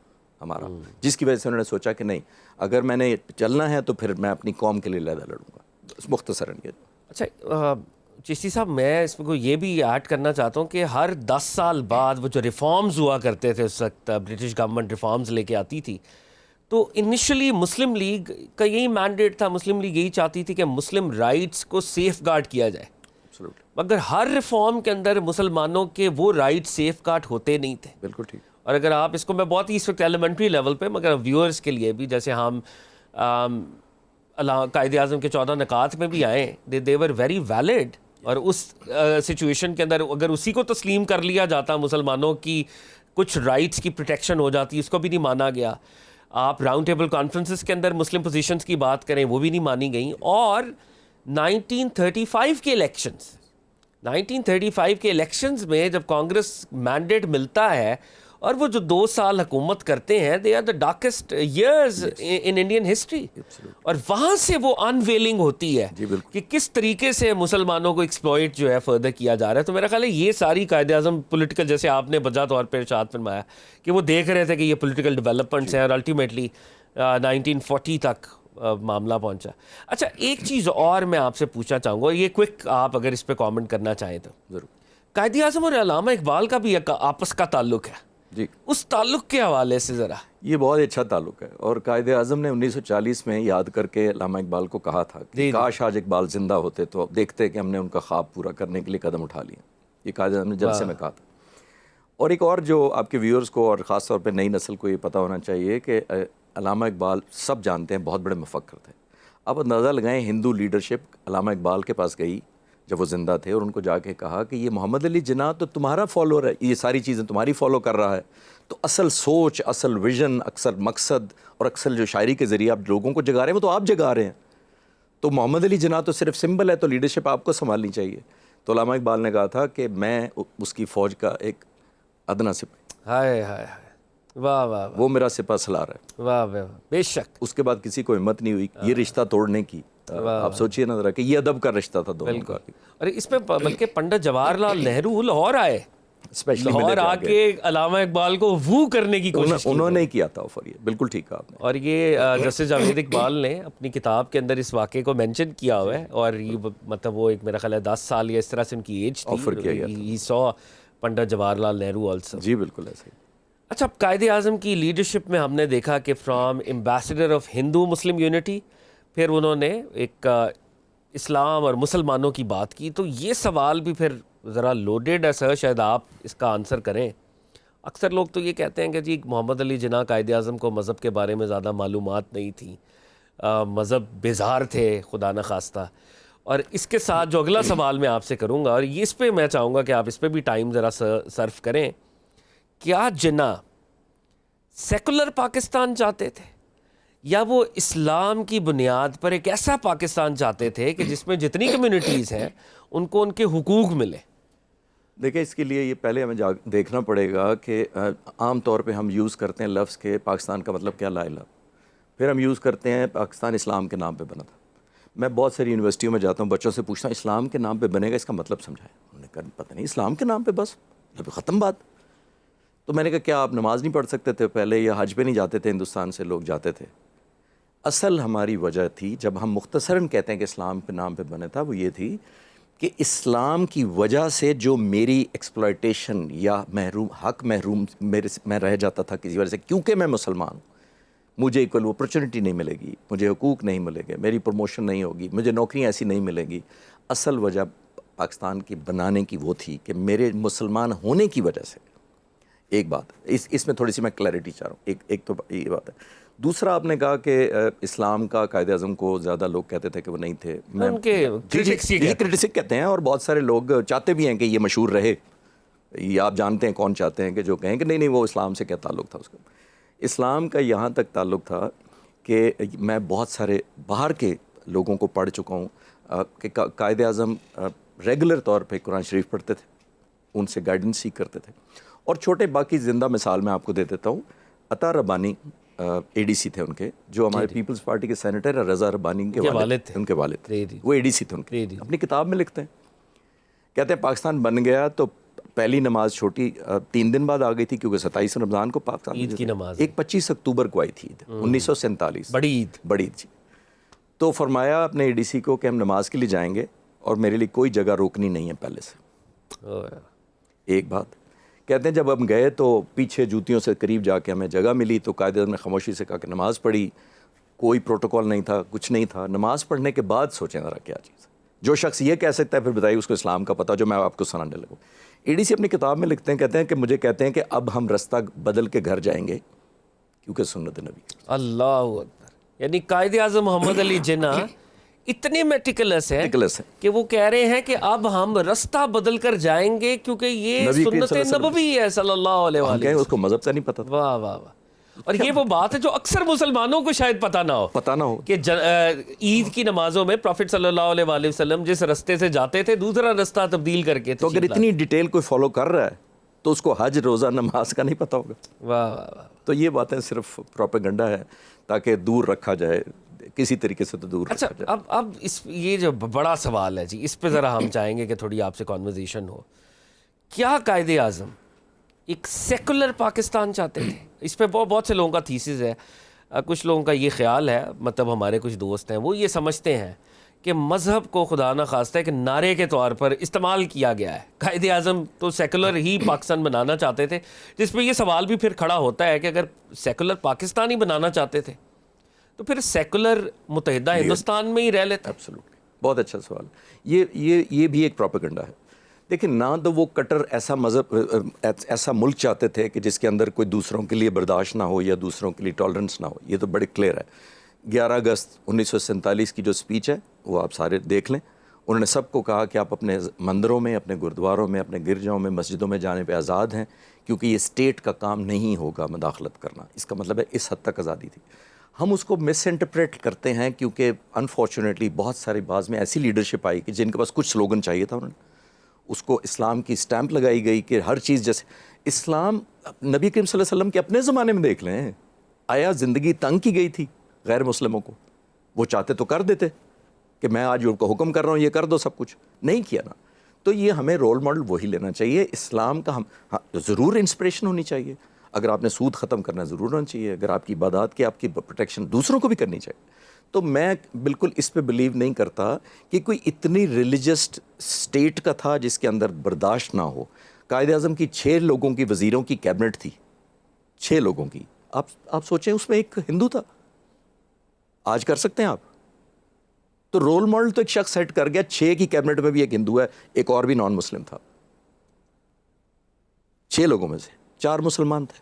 ہمارا. جس کی وجہ سے انہوں نے سوچا کہ نہیں, اگر میں نے چلنا ہے تو پھر میں اپنی قوم کے لیے علیحدہ لڑوں گا. مختصراً یہ. اچھا چشتی صاحب, میں اس کو یہ بھی ایڈ کرنا چاہتا ہوں کہ ہر 10 سال بعد وہ جو ریفارمز ہوا کرتے تھے, اس وقت برٹش گورنمنٹ ریفارمز لے کے آتی تھی, تو انیشلی مسلم لیگ کا یہی مینڈیٹ تھا, مسلم لیگ یہی چاہتی تھی کہ مسلم رائٹس کو سیف گارڈ کیا جائے, مگر ہر ریفارم کے اندر مسلمانوں کے وہ رائٹ سیف گارڈ ہوتے نہیں تھے. بالکل ٹھیک. اور اگر آپ اس کو, میں بہت ہی اس وقت ایلیمنٹری لیول پہ, مگر ویورز کے لیے بھی, جیسے ہم قائد اعظم کے 14 نکات میں بھی آئیں, دے ور ویری ویلڈ, اور اس سچویشن کے اندر اگر اسی کو تسلیم کر لیا جاتا مسلمانوں کی کچھ رائٹس کی پروٹیکشن ہو جاتی، اس کو بھی نہیں مانا گیا. آپ راؤنڈ ٹیبل کانفرنسز کے اندر مسلم پوزیشنز کی بات کریں وہ بھی نہیں مانی گئیں. اور 1935 کے الیکشنز 1935 کے الیکشنز میں جب کانگریس مینڈیٹ ملتا ہے اور وہ جو 2 سال حکومت کرتے ہیں، they are the darkest years in Indian history. اور وہاں سے وہ انویلنگ ہوتی ہے کہ کس طریقے سے مسلمانوں کو ایکسپلوئٹ جو ہے فردر کیا جا رہا ہے. تو میرا خیال ہے یہ ساری قائد اعظم پولیٹیکل، جیسے آپ نے بجا طور پہ ارشاد فرمایا کہ وہ دیکھ رہے تھے کہ یہ پولیٹیکل ڈیولپمنٹس ہیں اور الٹیمیٹلی 1940 تک معاملہ پہنچا. اچھا، ایک چیز اور میں آپ سے پوچھنا چاہوں گا، یہ کوئک آپ اگر اس پہ کامنٹ کرنا چاہیں تو. ضرور. قائد اعظم اور علامہ اقبال کا بھی ایک آپس کا تعلق ہے جی، اس تعلق کے حوالے سے ذرا. یہ بہت اچھا تعلق ہے، اور قائد اعظم نے 1940 میں یاد کر کے علامہ اقبال کو کہا تھا کہ کاش آج اقبال زندہ ہوتے تو اب دیکھتے کہ ہم نے ان کا خواب پورا کرنے کے لیے قدم اٹھا لیے. یہ قائد اعظم نے جلسے میں کہا تھا. اور ایک اور جو آپ کے ویورز کو اور خاص طور پہ نئی نسل کو یہ پتہ ہونا چاہیے کہ علامہ اقبال سب جانتے ہیں بہت بڑے مفکر تھے. آپ اندازہ لگائیں، ہندو لیڈرشپ علامہ اقبال کے پاس گئی جب وہ زندہ تھے اور ان کو جا کے کہا کہ یہ محمد علی جناح تو تمہارا فالوور ہے، یہ ساری چیزیں تمہاری فالو کر رہا ہے، تو اصل سوچ، اصل ویژن، اکثر مقصد اور اکثر جو شاعری کے ذریعے آپ لوگوں کو جگا رہے ہیں وہ تو آپ جگا رہے ہیں. تو محمد علی جناح تو صرف سمبل ہے، تو لیڈرشپ آپ کو سنبھالنی چاہیے. تو علامہ اقبال نے کہا تھا کہ میں اس کی فوج کا ایک ادنا سپاہی. ہائے ہائے ہائے، واہ واہ، وہ میرا سپہ سالار ہے. واہ واہ، بے شک. اس کے بعد کسی کو ہمت نہیں ہوئی یہ رشتہ توڑنے کی. آپ سوچئے نا ذرا کہ یہ ادب کا رشتہ تھا دونوں کا. اور اس میں بلکہ پنڈت جواہر لال نہرو لاہور آئے، لاہور آ کے علامہ اقبال کو وو کرنے کی کوشش کی. انہوں نے کیا تھا آفر. یہ بالکل ٹھیک کہا آپ نے. اور یہ جسٹس جاوید اقبال نے اپنی کتاب کے اندر اس واقعے کو مینشن کیا ہوا ہے. اور یہ مطلب وہ ایک میرا خیال ہے 10 سال یا اس طرح سے ان کی ایج تھی. ہی سو پنڈت جواہر لال نہرو آلسو. جی بالکل ایسے ہی. اچھا، اب قائد اعظم کی لیڈرشپ میں ہم نے دیکھا کہ from ambassador of Hindu Muslim unity, پھر انہوں نے ایک اسلام اور مسلمانوں کی بات کی. تو یہ سوال بھی پھر ذرا لوڈیڈ ہے سر، شاید آپ اس کا آنسر کریں. اکثر لوگ تو یہ کہتے ہیں کہ جی محمد علی جناح قائد اعظم کو مذہب کے بارے میں زیادہ معلومات نہیں تھیں، مذہب بیزار تھے خدا نخواستہ. اور اس کے ساتھ جو اگلا سوال میں آپ سے کروں گا، اور اس پہ میں چاہوں گا کہ آپ اس پہ بھی ٹائم ذرا صرف کریں، کیا جناح سیکولر پاکستان چاہتے تھے یا وہ اسلام کی بنیاد پر ایک ایسا پاکستان چاہتے تھے کہ جس میں جتنی کمیونٹیز ہیں ان کو ان کے حقوق ملے؟ دیکھیں، اس کے لیے یہ پہلے ہمیں دیکھنا پڑے گا کہ عام طور پہ ہم یوز کرتے ہیں لفظ کہ پاکستان کا مطلب کیا لا الہ، پھر ہم یوز کرتے ہیں پاکستان اسلام کے نام پہ بنا تھا. میں بہت ساری یونیورسٹیوں میں جاتا ہوں، بچوں سے پوچھتا ہوں اسلام کے نام پہ بنے گا، اس کا مطلب سمجھائیں. انہوں نے کہا پتہ نہیں، اسلام کے نام پہ بس ختم بات. تو میں نے کہا کیا آپ نماز نہیں پڑھ سکتے تھے پہلے، یا حج پہ نہیں جاتے تھے؟ ہندوستان سے لوگ جاتے تھے. اصل ہماری وجہ تھی جب ہم مختصراً کہتے ہیں کہ اسلام کے نام پہ بنے تھا، وہ یہ تھی کہ اسلام کی وجہ سے جو میری ایکسپلائٹیشن یا محروم میں رہ جاتا تھا کسی وجہ سے، کیونکہ میں مسلمان ہوں، مجھے ایکول اپرچونٹی نہیں ملے گی، مجھے حقوق نہیں ملے گے، میری پروموشن نہیں ہوگی، مجھے نوکریاں ایسی نہیں ملیں گی. اصل وجہ پاکستان کی بنانے کی وہ تھی کہ میرے مسلمان ہونے کی وجہ سے. ایک بات اس میں تھوڑی سی میں کلیئرٹی چاہ رہا ہوں. ایک تو یہ بات ہے. دوسرا، آپ نے کہا کہ اسلام کا قائد اعظم کو زیادہ لوگ کہتے تھے کہ وہ نہیں تھے. کرٹیسک کہتے ہیں، اور بہت سارے لوگ چاہتے بھی ہیں کہ یہ مشہور رہے. یہ آپ جانتے ہیں کون چاہتے ہیں کہ جو کہیں کہ نہیں وہ اسلام سے کیا تعلق تھا اس کا. اسلام کا یہاں تک تعلق تھا کہ میں بہت سارے باہر کے لوگوں کو پڑھ چکا ہوں کہ قائد اعظم ریگولر طور پہ قرآن شریف پڑھتے تھے، ان سے گائیڈنس سیکھ کرتے تھے. اور چھوٹے باقی زندہ مثال میں آپ کو دے دیتا ہوں. عطا ربانی اے ڈی سی تھے ان کے، جو ہمارے پیپلز پارٹی کے سینیٹر رضا ربانی کے والد تھے. ان کے والد تھے، وہ اے ڈی سی تھے ان کے. اپنی کتاب میں لکھتے ہیں، کہتے ہیں پاکستان بن گیا تو پہلی نماز چھوٹی 3 دن بعد آ گئی تھی، کیونکہ 27 رمضان کو پاکستان عید کی نماز، ایک 25 اکتوبر کو آئی تھی عید 1947، بڑی عید جی. تو فرمایا اپنے اے ڈی سی کو کہ ہم نماز کے لیے جائیں گے اور میرے لیے کوئی جگہ روکنی نہیں ہے پہلے سے. ایک بات کہتے ہیں جب ہم گئے تو پیچھے جوتیوں سے قریب جا کے ہمیں جگہ ملی تو قائد اعظم نے خاموشی سے کہا کہ نماز پڑھی. کوئی پروٹوکول نہیں تھا، کچھ نہیں تھا. نماز پڑھنے کے بعد سوچیں ذرا کیا چیز. جو شخص یہ کہہ سکتا ہے پھر بتائیے اس کو اسلام کا پتہ جو میں آپ کو سنانے لگوں. اے ڈی سی اپنی کتاب میں لکھتے ہیں، کہتے ہیں کہ مجھے کہتے ہیں کہ اب ہم رستہ بدل کے گھر جائیں گے کیونکہ سنت نبی. اللہ اکبر. یعنی قائد اعظم محمد علی جناح اتنے میٹیکلس ہیں Meticulous ہیں کہ وہ کہہ رہے ہیں کہ اب ہم رستہ بدل کر جائیں گے کیونکہ یہ نبی کریم سنت صلی اللہ علیہ نبوی ہے صلی اللہ علیہ ہم وآلہ کہیں اس کو مذہب سے نہیں پتہ تھا، واہ واہ واہ. اور یہ وہ بات ہے جو اکثر مسلمانوں کو شاید پتہ نہ ہو پتہ نہ ہو. کہ عید کی نمازوں میں پروفٹ صلی اللہ علیہ وآلہ وسلم جس رستے سے جاتے تھے دوسرا رستہ تبدیل کر کے تو اگر اتنی ڈیٹیل کوئی فالو کر رہا ہے تو اس کو حج، روزہ، نماز کا نہیں پتہ ہوگا. واہ واہ واہ. تو یہ باتیں صرف پروپیگنڈا ہے تاکہ دور رکھا جائے، کسی طریقے سے تو دور اچھا رکھا جائے. اب یہ جو بڑا سوال ہے جی، اس پہ ذرا ہم چاہیں گے کہ تھوڑی آپ سے کانورزیشن ہو. کیا قائد اعظم ایک سیکولر پاکستان چاہتے تھے؟ اس پہ بہت سے لوگوں کا تھیسز ہے. کچھ لوگوں کا یہ خیال ہے، مطلب ہمارے کچھ دوست ہیں وہ یہ سمجھتے ہیں کہ مذہب کو خدا نہ خواستہ ہے کہ نعرے کے طور پر استعمال کیا گیا ہے. قائد اعظم تو سیکولر ہی پاکستان بنانا چاہتے تھے، جس پہ یہ سوال بھی پھر کھڑا ہوتا ہے کہ اگر سیکولر پاکستان ہی بنانا چاہتے تھے تو پھر سیکولر متحدہ ہندوستان میں ہی رہ لیتے. ایبسولوٹلی، بہت اچھا سوال. یہ بھی ایک پروپیگنڈا ہے. دیکھیں، نہ تو وہ کٹر ایسا مذہب، ایسا ملک چاہتے تھے کہ جس کے اندر کوئی دوسروں کے لیے برداشت نہ ہو یا دوسروں کے لیے ٹالرنس نہ ہو. یہ تو بڑے کلیئر ہے. 11 اگست 1947 کی جو سپیچ ہے وہ آپ سارے دیکھ لیں. انہوں نے سب کو کہا کہ آپ اپنے مندروں میں، اپنے گردواروں میں، اپنے گرجاؤں میں، مسجدوں میں جانے پہ آزاد ہیں، کیونکہ یہ اسٹیٹ کا کام نہیں ہوگا مداخلت کرنا. اس کا مطلب ہے اس حد تک آزادی تھی. ہم اس کو مس انٹرپریٹ کرتے ہیں کیونکہ انفارچونیٹلی بہت سارے بعض میں ایسی لیڈرشپ آئی کہ جن کے پاس کچھ سلوگن چاہیے تھا، انہوں نے اس کو اسلام کی اسٹیمپ لگائی گئی کہ ہر چیز جیسے اسلام. نبی کریم صلی اللہ علیہ وسلم کے اپنے زمانے میں دیکھ لیں، آیا زندگی تنگ کی گئی تھی غیر مسلموں کو؟ وہ چاہتے تو کر دیتے کہ میں آج ان کو حکم کر رہا ہوں یہ کر دو، سب کچھ نہیں کیا نا. تو یہ ہمیں رول ماڈل وہی لینا چاہیے. اسلام کا ہم ضرور انسپریشن ہونی چاہیے. اگر آپ نے سود ختم کرنا ضرور ہونا چاہیے. اگر آپ کی عبادات کی، آپ کی پروٹیکشن دوسروں کو بھی کرنی چاہیے. تو میں بالکل اس پہ بلیو نہیں کرتا کہ کوئی اتنی ریلیجس اسٹیٹ کا تھا جس کے اندر برداشت نہ ہو. قائد اعظم کی 6 لوگوں کی وزیروں کی کیبنٹ تھی، 6 لوگوں کی. آپ سوچیں اس میں ایک ہندو تھا. آج کر سکتے ہیں آپ؟ تو رول ماڈل تو ایک شخص سیٹ کر گیا. 6 کی کیبنٹ میں بھی ایک ہندو ہے، ایک اور بھی نان مسلم تھا. 6 لوگوں میں سے 4 مسلمان تھے.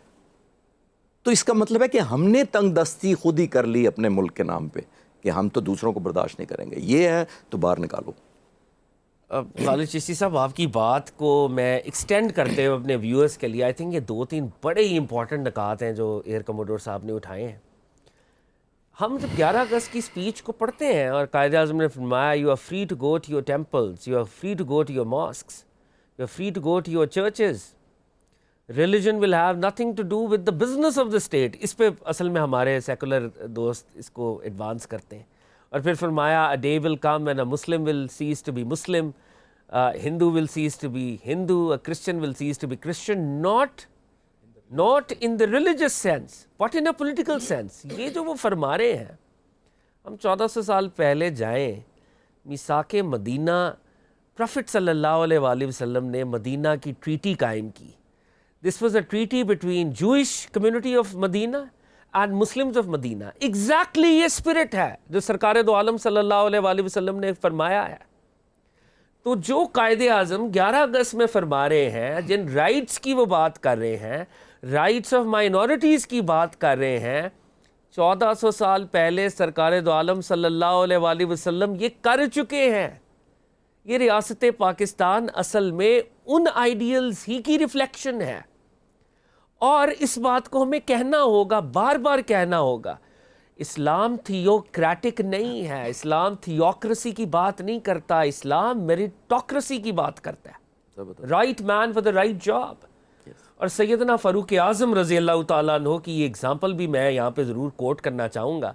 تو اس کا مطلب ہے کہ ہم نے تنگ دستی خود ہی کر لی اپنے ملک کے نام پہ کہ ہم تو دوسروں کو برداشت نہیں کریں گے. یہ ہے تو باہر نکالو. خالد چشتی صاحب، آپ کی بات کو میں ایکسٹینڈ کرتے ہوئے اپنے ویورز کے لیے، آئی تھنک یہ 2-3 بڑے ہی امپورٹنٹ نکات ہیں جو ایئر کموڈور صاحب نے اٹھائے ہیں. ہم جب 11 اگست کی اسپیچ کو پڑھتے ہیں اور قائد اعظم نے فرمایا you are free to go to your temples, you are free to go to your mosques, you are free to go to your churches, religion will have nothing to do with the business of the state. اس پہ اصل میں ہمارے سیکولر دوست اس کو ایڈوانس کرتے ہیں. اور پھر فرمایا a day will come when a Muslim will cease to be Muslim, Hindu will cease to be Hindu, a Christian will cease to be Christian, not in the religious sense but in a political sense. یہ جو وہ فرما رہے ہیں، ہم 1400 سال پہلے جائیں، میثاق مدینہ، پروفٹ صلی اللہ علیہ وآلہ وسلم نے مدینہ کی ٹریٹی قائم کی. This was a treaty between Jewish community of Medina and Muslims of Medina. Exactly یہ اسپرٹ ہے جو سرکار دو عالم صلی اللہ علیہ وآلہ وسلم نے فرمایا ہے. تو جو قائد اعظم 11 اگست میں فرما رہے ہیں، جن رائٹس کی وہ بات کر رہے ہیں، رائٹس آف مائنورٹیز کی بات کر رہے ہیں، 1400 سال پہلے سرکار دو عالم صلی اللہ علیہ وآلہ وسلم یہ کر چکے ہیں. یہ ریاست پاکستان اصل میں ان آئیڈیلز ہی کی ریفلیکشن ہے. اور اس بات کو ہمیں کہنا ہوگا، بار بار کہنا ہوگا، اسلام تھیوکریٹک نہیں ہے، اسلام تھیوکریسی کی بات نہیں کرتا، اسلام میریٹوکریسی کی بات کرتا ہے. Right man for the right job. اور سیدنا فاروق اعظم رضی اللہ تعالیٰ عنہ کی یہ اگزامپل بھی میں یہاں پہ ضرور کوٹ کرنا چاہوں گا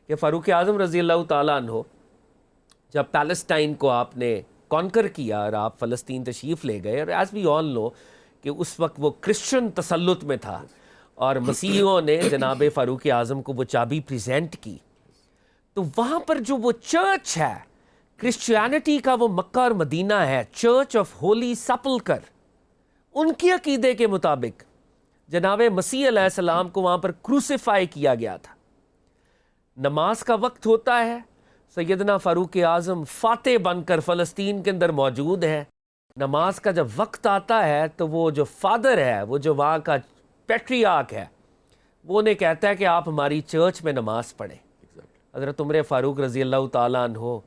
کہ فاروق اعظم رضی اللہ تعالیٰ عنہ جب پیلسٹائن کو آپ نے کانکر کیا اور آپ فلسطین تشریف لے گئے، اور ایز وی آل نو کہ اس وقت وہ کرسچن تسلط میں تھا اور مسیحیوں نے جناب فاروق اعظم کو وہ چابی پریزنٹ کی، تو وہاں پر جو وہ چرچ ہے کرسچینٹی کا، وہ مکہ اور مدینہ ہے، چرچ آف ہولی سپلکر، ان کی عقیدے کے مطابق جناب مسیح علیہ السلام کو وہاں پر کروسیفائی کیا گیا تھا. نماز کا وقت ہوتا ہے، سیدنا فاروق اعظم فاتح بن کر فلسطین کے اندر موجود ہے. نماز کا جب وقت آتا ہے تو وہ جو فادر ہے، وہ جو وہاں کا پیٹریارک ہے، وہ انہیں کہتا ہے کہ آپ ہماری چرچ میں نماز پڑھیں. حضرت عمر فاروق رضی اللہ تعالیٰ عنہ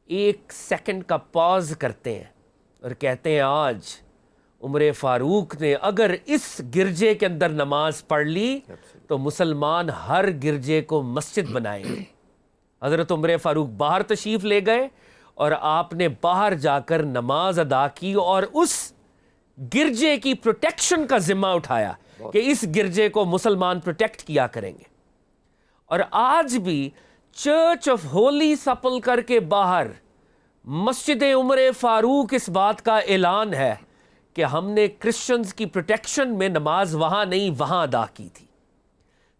ایک سیکنڈ کا پاز کرتے ہیں اور کہتے ہیں آج عمر فاروق نے اگر اس گرجے کے اندر نماز پڑھ لی تو مسلمان ہر گرجے کو مسجد بنائیں گے. حضرت عمر فاروق باہر تشریف لے گئے اور آپ نے باہر جا کر نماز ادا کی اور اس گرجے کی پروٹیکشن کا ذمہ اٹھایا کہ اس گرجے کو مسلمان پروٹیکٹ کیا کریں گے. اور آج بھی چرچ آف ہولی سپل کر کے باہر مسجد عمر فاروق اس بات کا اعلان ہے کہ ہم نے کرسچنز کی پروٹیکشن میں نماز وہاں نہیں وہاں ادا کی تھی.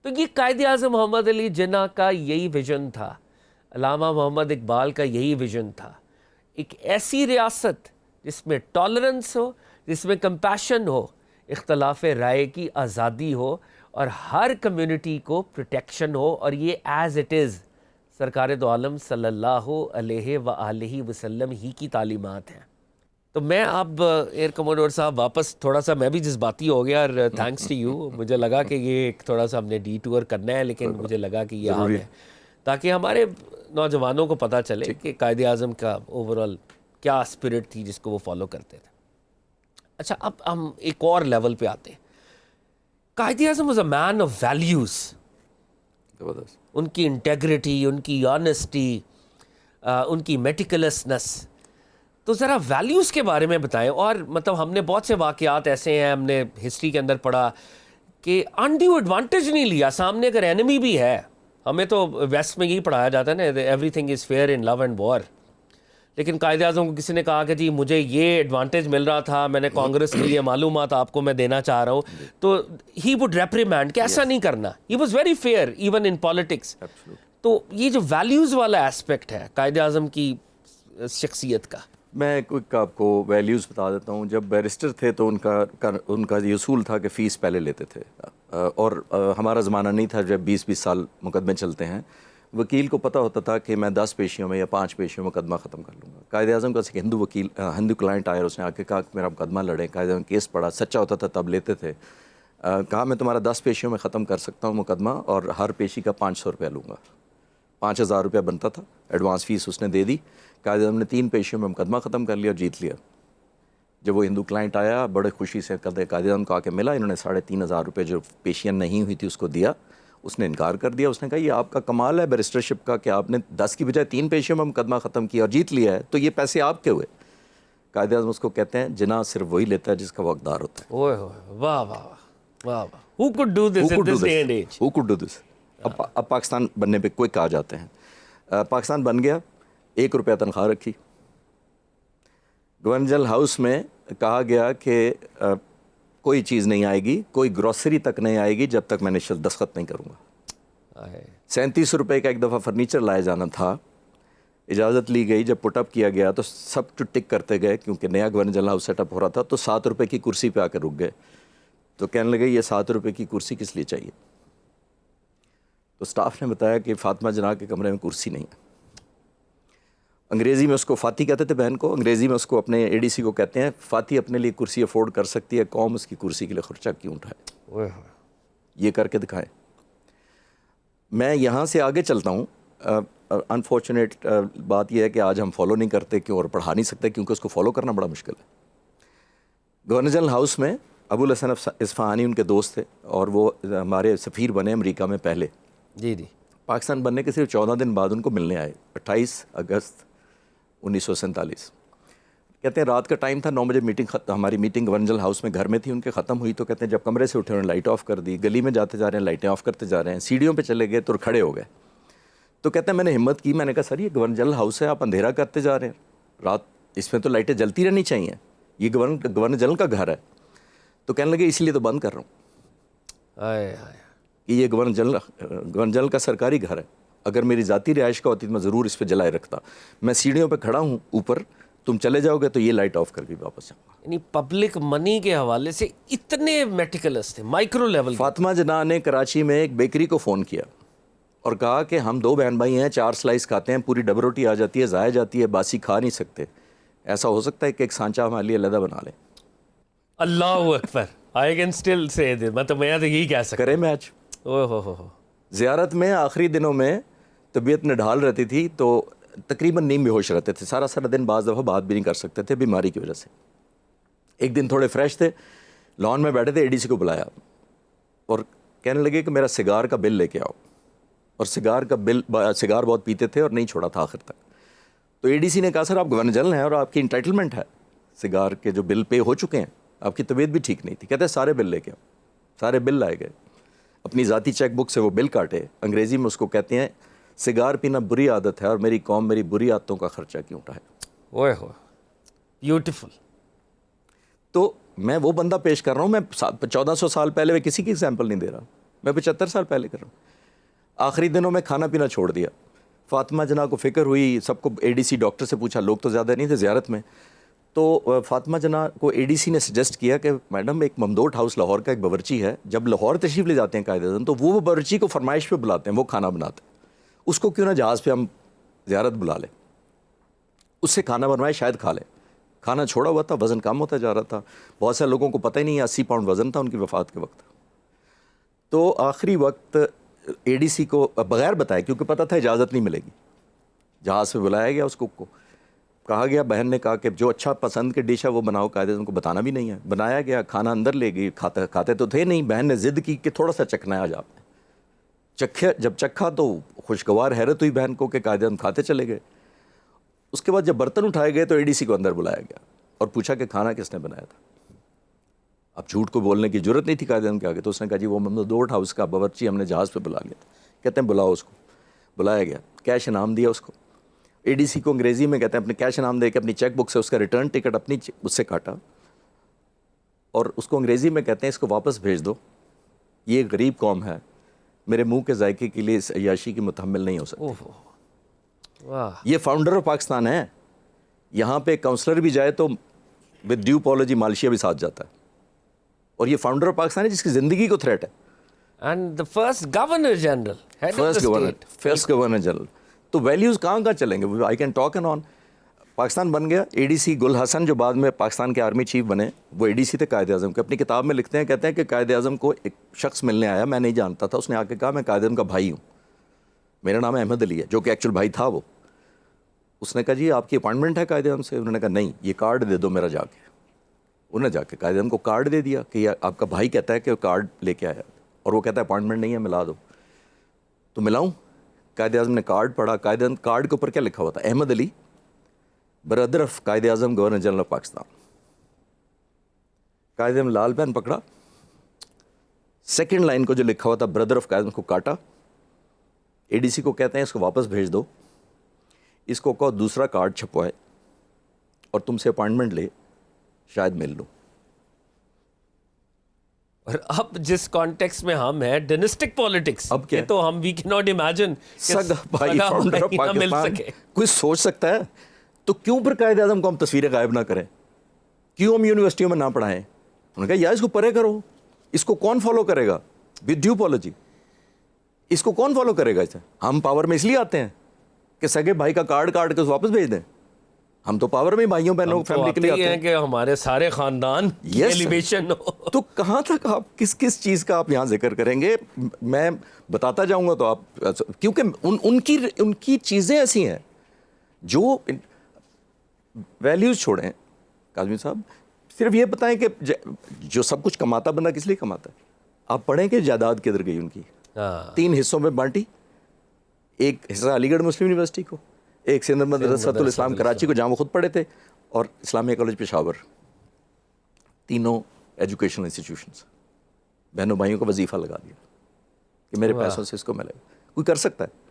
تو یہ قائد اعظم محمد علی جناح کا یہی ویژن تھا, علامہ محمد اقبال کا یہی ویژن تھا, ایک ایسی ریاست جس میں ٹالرنس ہو, جس میں کمپیشن ہو, اختلاف رائے کی آزادی ہو اور ہر کمیونٹی کو پروٹیکشن ہو. اور یہ ایز اٹ از سرکار دو عالم صلی اللہ علیہ وآلہ وسلم ہی کی تعلیمات ہیں. تو میں اب ایئر کموڈور صاحب واپس تھوڑا سا میں بھی جذباتی ہو گیا, اور تھینکس ٹو یو. مجھے لگا کہ یہ ایک تھوڑا سا ہم نے ڈی ٹور کرنا ہے, لیکن مجھے لگا کہ یہ اہم ہے تاکہ ہمارے نوجوانوں کو پتہ چلے کہ قائد اعظم کا اوورآل کیا اسپرٹ تھی جس کو وہ فالو کرتے تھے. اچھا, اب ہم ایک اور لیول پہ آتے ہیں. Quaid Azam was a man of values. ان کی انٹیگریٹی, ان کی آنیسٹی, ان کی میٹیکولسنس. تو ذرا ویلیوز کے بارے میں بتائیں. اور مطلب ہم نے بہت سے واقعات ایسے ہیں, ہم نے ہسٹری کے اندر پڑھا کہ انڈیو ایڈوانٹیج نہیں لیا. سامنے اگر اینمی بھی ہے, ہمیں تو ویسٹ میں یہی پڑھایا جاتا ہے نا, everything is fair in love and war. لیکن قائد اعظم کو کسی نے کہا کہ جی مجھے یہ ایڈوانٹیج مل رہا تھا, میں نے کانگریس کے لیے معلومات آپ کو میں دینا چاہ رہا ہوں, تو ہی وڈ ریپریمینڈ کہ ایسا نہیں کرنا. He was very fair even in politics. تو یہ جو ویلیوز والا ایسپیکٹ ہے قائد اعظم کی شخصیت کا, میں کوئی آپ کو ویلیوز بتا دیتا ہوں. جب بیرسٹر تھے تو ان کا یہ اصول تھا کہ فیس پہلے لیتے تھے, اور ہمارا زمانہ نہیں تھا جب 20-20 سال مقدمے چلتے ہیں. وکیل کو پتہ ہوتا تھا کہ میں 10 پیشیوں میں یا 5 پیشیوں میں مقدمہ ختم کر لوں گا. قائد اعظم کا ہندو کلائنٹ آیا, اس نے آ کے کہا کہ میرا مقدمہ لڑیں. قائد اعظم کیس پڑھا, سچا ہوتا تھا تب لیتے تھے. کہا میں تمہارا 10 پیشیوں میں ختم کر سکتا ہوں مقدمہ, اور ہر پیشی کا 500 روپیہ لوں گا. 5000 روپیہ بنتا تھا, ایڈوانس فیس اس نے دے دی. قائد اعظم نے 3 پیشیوں میں مقدمہ ختم کر لیا اور جیت لیا. جب وہ ہندو کلائنٹ آیا بڑے خوشی سے قائد اعظم کو آ کے ملا, انہوں نے 3500 روپے جو پیشیاں نہیں ہوئی تھی اس کو دیا. اس نے انکار کر دیا. اس نے کہا یہ آپ کا کمال ہے بیرسٹرشپ کا کہ آپ نے 10 کی بجائے 3 پیشیوں میں مقدمہ ختم کیا اور جیت لیا ہے, تو یہ پیسے آپ کے ہوئے. قائد اعظم اس کو کہتے ہیں جناح صرف وہی لیتا ہے جس کا وہ حقدار ہوتا ہے. اوئے ہوئے, واہ واہ واہ واہ. Who could do this in this day and age? Who could do this? اب پاکستان بننے پہ کوئی کہا جاتے ہیں. پاکستان بن گیا, 1 روپیہ تنخواہ رکھی. گورنر جنرل ہاؤس میں کہا گیا کہ کوئی چیز نہیں آئے گی, کوئی گروسری تک نہیں آئے گی جب تک میں انیشل دستخط نہیں کروں گا. 37 روپے کا ایک دفعہ فرنیچر لایا جانا تھا, اجازت لی گئی. جب پٹ اپ کیا گیا تو سب ٹک کرتے گئے کیونکہ نیا governor general house set up ہو رہا تھا, تو 7 روپے کی کرسی پہ آ کر رک گئے. تو کہنے لگے یہ 7 روپے کی کرسی کس لیے چاہیے؟ تو سٹاف نے بتایا کہ فاطمہ جناح کے کمرے میں کرسی نہیں ہے. انگریزی میں اس کو فاتح کہتے تھے بہن کو, انگریزی میں اس کو اپنے اے ڈی سی کو کہتے ہیں فاتح اپنے لیے کرسی افورڈ کر سکتی ہے, قوم اس کی کرسی کے لیے خرچہ کیوں اٹھائے؟ یہ کر کے دکھائیں. میں یہاں سے آگے چلتا ہوں. انفارچونیٹ بات یہ ہے کہ آج ہم فالو نہیں کرتے کیوں, اور پڑھا نہیں سکتے کیونکہ اس کو فالو کرنا بڑا مشکل ہے. گورنر جنرل ہاؤس میں ابو الحسن اصفہانی ان کے دوست تھے, اور وہ ہمارے سفیر بنے امریکہ میں پہلے. جی جی. پاکستان بننے کے صرف 14 دن بعد ان کو ملنے آئے, 28 اگست 1947. کہتے ہیں رات کا ٹائم تھا, 9 بجے میٹنگ ہماری میٹنگ گورنر جنرل ہاؤس میں گھر میں تھی, ان کے ختم ہوئی. تو کہتے ہیں جب کمرے سے اٹھے انہوں نے لائٹ آف کر دی, گلی میں جاتے جا رہے ہیں لائٹیں آف کرتے جا رہے ہیں, سیڑھیوں پہ چلے گئے تو کھڑے ہو گئے. تو کہتے ہیں میں نے ہمت کی, میں نے کہا سر یہ گورنر جنرل ہاؤس ہے, آپ اندھیرا کرتے جا رہے ہیں رات, اس میں تو لائٹیں جلتی رہنی چاہیے, یہ گورنر جنرل کا گھر ہے. تو کہنے لگے اس لیے تو بند کر رہا ہوں کہ یہ گورنر جنرل کا سرکاری گھر ہے, اگر میری ذاتی رہائش کا ہوتی تو میں ضرور اس پہ جلائے رکھتا. میں سیڑھیوں پہ کھڑا ہوں اوپر, تم چلے جاؤ گے تو یہ لائٹ آف کر کے واپس جاؤں گا. یعنی پبلک منی کے حوالے سے اتنے میٹیکولس تھے, مائکرو لیول. فاطمہ جناح نے کراچی میں ایک بیکری کو فون کیا اور کہا کہ ہم 2 بہن بھائی ہیں, 4 سلائس کھاتے ہیں, پوری ڈبل روٹی آ جاتی ہے, ضائع جاتی ہے, باسی کھا نہیں سکتے. ایسا ہو سکتا ہے کہ ایک سانچہ ہمارے لیے علیحدہ بنا لیں؟ اللہ اکبر. آئی کین اسٹل سے مطلب میں تو یہی کہہ سکتا کریں میچ. اوہ ہو. زیارت میں آخری دنوں میں طبیعت نڈھال رہتی تھی تو تقریباً نیم بے ہوش رہتے تھے، سارا سارا دن بعض دفعہ بات بھی نہیں کر سکتے تھے بیماری کی وجہ سے۔ ایک دن تھوڑے فریش تھے، لان میں بیٹھے تھے، ADC کو بلایا اور کہنے لگے کہ میرا سگار کا بل لے کے آؤ، اور سگار بہت پیتے تھے اور نہیں چھوڑا تھا آخر تک۔ تو ADC نے کہا سر آپ گورنر جنرل ہیں اور آپ کی انٹائٹلمنٹ ہے، سگار کے جو بل پے ہو چکے ہیں، آپ کی طبیعت بھی ٹھیک نہیں تھی۔ کہتے ہیں سارے بل لے کے آؤ، سارے بل لائے گئے، اپنی ذاتی چیک بک سے وہ بل کاٹے، انگریزی میں اس کو کہتے ہیں سگار پینا بری عادت ہے اور میری قوم میری بری عادتوں کا خرچہ کیوں اٹھائے۔ اوئے ہو، بیوٹیفل۔ تو میں وہ بندہ پیش کر رہا ہوں، میں 1400 سال پہلے میں کسی کی ایگزامپل نہیں دے رہا، میں 75 سال پہلے کر رہا ہوں۔ آخری دنوں میں کھانا پینا چھوڑ دیا، فاطمہ جناح کو فکر ہوئی، سب کو ADC ڈاکٹر سے پوچھا، لوگ تو زیادہ نہیں تھے زیارت میں، تو فاطمہ جناح کو ADC نے سجیسٹ کیا کہ میڈم ایک ممدوٹ ہاؤس لاہور کا ایک باورچی ہے، جب لاہور تشریف لے جاتے ہیں قائد اعظم تو وہ باورچی کو فرمائش پہ بلاتے ہیں، وہ کھانا بناتے ہیں، اس کو کیوں نہ جہاز پہ ہم زیارت بلا لیں، اس سے کھانا بنوائے شاید کھا لیں۔ کھانا چھوڑا ہوا تھا، وزن کم ہوتا جا رہا تھا، بہت سے لوگوں کو پتہ ہی نہیں، 80 پاؤنڈ وزن تھا ان کی وفات کے وقت۔ تو آخری وقت ADC کو بغیر بتائے، کیونکہ پتہ تھا اجازت نہیں ملے گی، جہاز پہ بلایا گیا، اس کو کہا گیا، بہن نے کہا کہ جو اچھا پسند کے ڈش ہے وہ بناؤ، قائد اعظم کو بتانا بھی نہیں ہے، بنایا گیا، کھانا اندر لے گئی، کھاتے تو تھے نہیں، بہن نے ضد کی کہ تھوڑا سا چکھنا ہے آج آپ نے، جب چکھا تو خوشگوار حیرت ہوئی بہن کو کہ قائد اعظم کھاتے چلے گئے۔ اس کے بعد جب برتن اٹھائے گئے تو ADC کو اندر بلایا گیا اور پوچھا کہ کھانا کس نے بنایا تھا۔ اب جھوٹ کو بولنے کی جرت نہیں تھی قائد اعظم کے آگے، تو اس نے کہا جی وہ ممدوٹ ہاؤس کا باورچی ہم نے جہاز پہ بلا لیا تھا۔ کہتے ہیں بلاؤ اس کو، بلایا گیا، کیش انعام دیا اس کو۔ ADC کو انگریزی میں کہتے ہیں اپنے کیش انعام دے کے اپنی چیک بک سے اس کا ریٹرن ٹکٹ اپنی اس سے کاٹا، اور اس کو انگریزی میں کہتے ہیں اس کو واپس بھیج دو، یہ غریب قوم ہے، میرے منہ کے ذائقے کے لیے اس عیاشی کی متحمل نہیں ہو سکتی۔ واہ، یہ فاؤنڈر آف پاکستان ہے، یہاں پہ کاؤنسلر بھی جائے تو ود ڈیو پالوجی مالشیا بھی ساتھ جاتا ہے، اور یہ فاؤنڈر آف پاکستان ہے جس کی زندگی کو تھریٹ ہے، and the first governor general, first governor general. تو ویلیوز کہاں چلیں گے؟ I can talk and on. Pakistan بن گیا، ADC گل حسن جو بعد میں پاکستان کے آرمی چیف بنے، وہ ADC تھے قائد اعظم کے، اپنی کتاب میں لکھتے ہیں، کہتے ہیں کہ قائد اعظم کو ایک شخص ملنے آیا، میں نہیں جانتا تھا، اس نے آ کے کہا میں قائد اعظم کا بھائی ہوں، میرا نام احمد علی ہے، جو کہ ایکچوئل بھائی تھا وہ۔ اس نے کہا جی آپ کی اپائنٹمنٹ ہے قائد اعظم سے؟ انہوں نے کہا نہیں، یہ کارڈ دے دو میرا جا کے۔ انہوں نے جا کے قائد اعظم کو کارڈ دے دیا کہ یہ آپ کا بھائی کہتا ہے کہ کارڈ لے کے آیا، اور وہ کہتا ہے اپائنٹمنٹ نہیں ہے، ملا دو۔ تو ملاؤں؟ قائد اعظم نے کارڈ پڑھا، قائد اعظم کارڈ کے اوپر کیا لکھا ہوا تھا؟ احمد علی برادر of Quaid Azam governor general of Pakistan. Quaid Azam Lal pain پکڑا، سیکنڈ لائن کو جو لکھا ہوا تھا برادر آف قائد اعظم کو کاٹا، ADC کو کہتے ہیں اس کو واپس بھیج دو، اس کو کہو دوسرا کارڈ چھپوائے اور تم سے اپائنٹمنٹ لے، شاید مل لوں۔ اور اب جس کانٹیکس میں ہم ہیں، ڈائنسٹک پالیٹکس، اب کیا یہ تو ہم وی کی ناٹ امیجن سگا بھائی فاؤنڈر آف پاکستان کوئی سوچ سکتا ہے؟ تو کیوں پھر قائد اعظم کو ہم تصویریں غائب نہ کریں؟ کیوں ہم یونیورسٹیوں میں نہ پڑھائیں؟ انہوں نے کہا یار اس کو پرے کرو، اس کو کون فالو کرے گا؟ ود ڈیو پالوجی، اس کو کون فالو کرے گا؟ اسے ہم پاور میں اس لیے آتے ہیں کہ سگے بھائی کا کارڈ کاٹ کے واپس بھیج دیں؟ ہم تو پاور میں بھائیوں بہنوں فیملی کے لیے آتے ہیں کہ ہمارے سارے خاندان ایلیویشن ہو۔ تو کہاں تک آپ کس چیز کا آپ یہاں ذکر کریں گے؟ میں بتاتا جاؤں گا تو آپ، کیونکہ ان کی چیزیں ایسی ہیں جو ویلیوز چھوڑیں۔ کاظمی صاحب صرف یہ بتائیں کہ جو سب کچھ کماتا بندہ کس لیے کماتا ہے؟ آپ پڑھیں کہ جائیداد کدھر گئی ان کی؟ 3 حصوں میں بانٹی، ایک حصہ علی گڑھ مسلم یونیورسٹی کو، ایک سندھ مدرسۃ الاسلام کراچی کو جہاں وہ خود پڑھے تھے، اور اسلامیہ کالج پشاور، تینوں ایجوکیشنل انسٹیٹیوشنز۔ بہنوں بھائیوں کو وظیفہ لگا دیا کہ میرے پیسوں سے اس کو ملے گا۔ کوئی کر سکتا ہے؟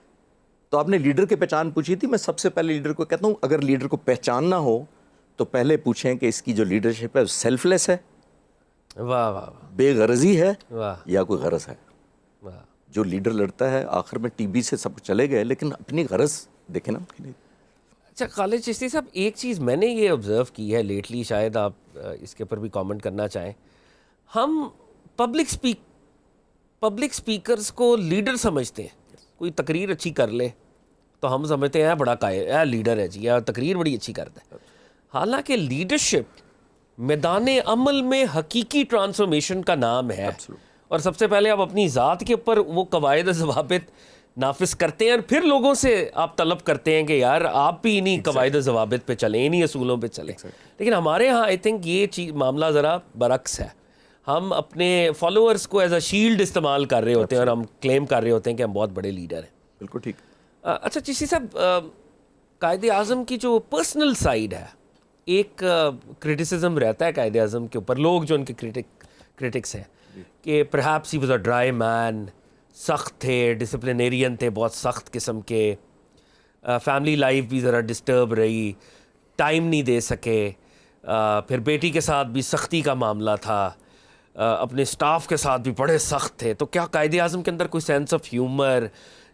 تو آپ نے لیڈر کی پہچان پوچھی تھی، میں سب سے پہلے لیڈر کو کہتا ہوں اگر لیڈر کو پہچاننا ہو تو پہلے پوچھیں کہ اس کی جو لیڈرشپ ہے سیلف لیس ہے، واہ واہ بے غرضی ہے، واہ یا کوئی غرض ہے؟ واہ۔ جو لیڈر لڑتا ہے آخر میں TB سے سب چلے گئے، لیکن اپنی غرض دیکھیں نا۔ اچھا خالد چشتی صاحب، ایک چیز میں نے یہ آبزرو کی ہے لیٹلی، شاید آپ اس کے اوپر بھی کامنٹ کرنا چاہیں، ہم پبلک سپیکرز کو لیڈر سمجھتے ہیں، کوئی تقریر اچھی کر لے تو ہم سمجھتے ہیں بڑا لیڈر ہے جی، یا تقریر بڑی اچھی کرتا ہے، حالانکہ لیڈرشپ میدان عمل میں حقیقی ٹرانسفارمیشن کا نام ہے۔ اور سب سے پہلے آپ اپنی ذات کے اوپر وہ قواعد و ضوابط نافذ کرتے ہیں اور پھر لوگوں سے آپ طلب کرتے ہیں کہ یار آپ بھی انہی قواعد و ضوابط پہ چلیں, انہی اصولوں پہ چلیں. لیکن ہمارے ہاں آئی تھنک یہ چیز معاملہ ذرا برعکس ہے. ہم اپنے فالوورز کو ایز اے شیلڈ استعمال کر رہے ہوتے ہیں اور ہم کلیم کر رہے ہوتے ہیں کہ ہم بہت بڑے لیڈر ہیں. بالکل ٹھیک. اچھا چشتی صاحب, قائد اعظم کی جو پرسنل سائیڈ ہے, ایک کرٹیسزم رہتا ہے قائد اعظم کے اوپر, لوگ جو ان کے کرٹکس ہیں کہ perhaps he was a dry man, سخت تھے, ڈسپلینیرین تھے, بہت سخت قسم کے, فیملی لائف بھی ذرا ڈسٹرب رہی, ٹائم نہیں دے سکے, پھر بیٹی کے ساتھ بھی سختی کا معاملہ تھا, اپنے سٹاف کے ساتھ بھی بڑے سخت تھے. تو کیا قائد اعظم کے اندر کوئی سینس آف ہیومر,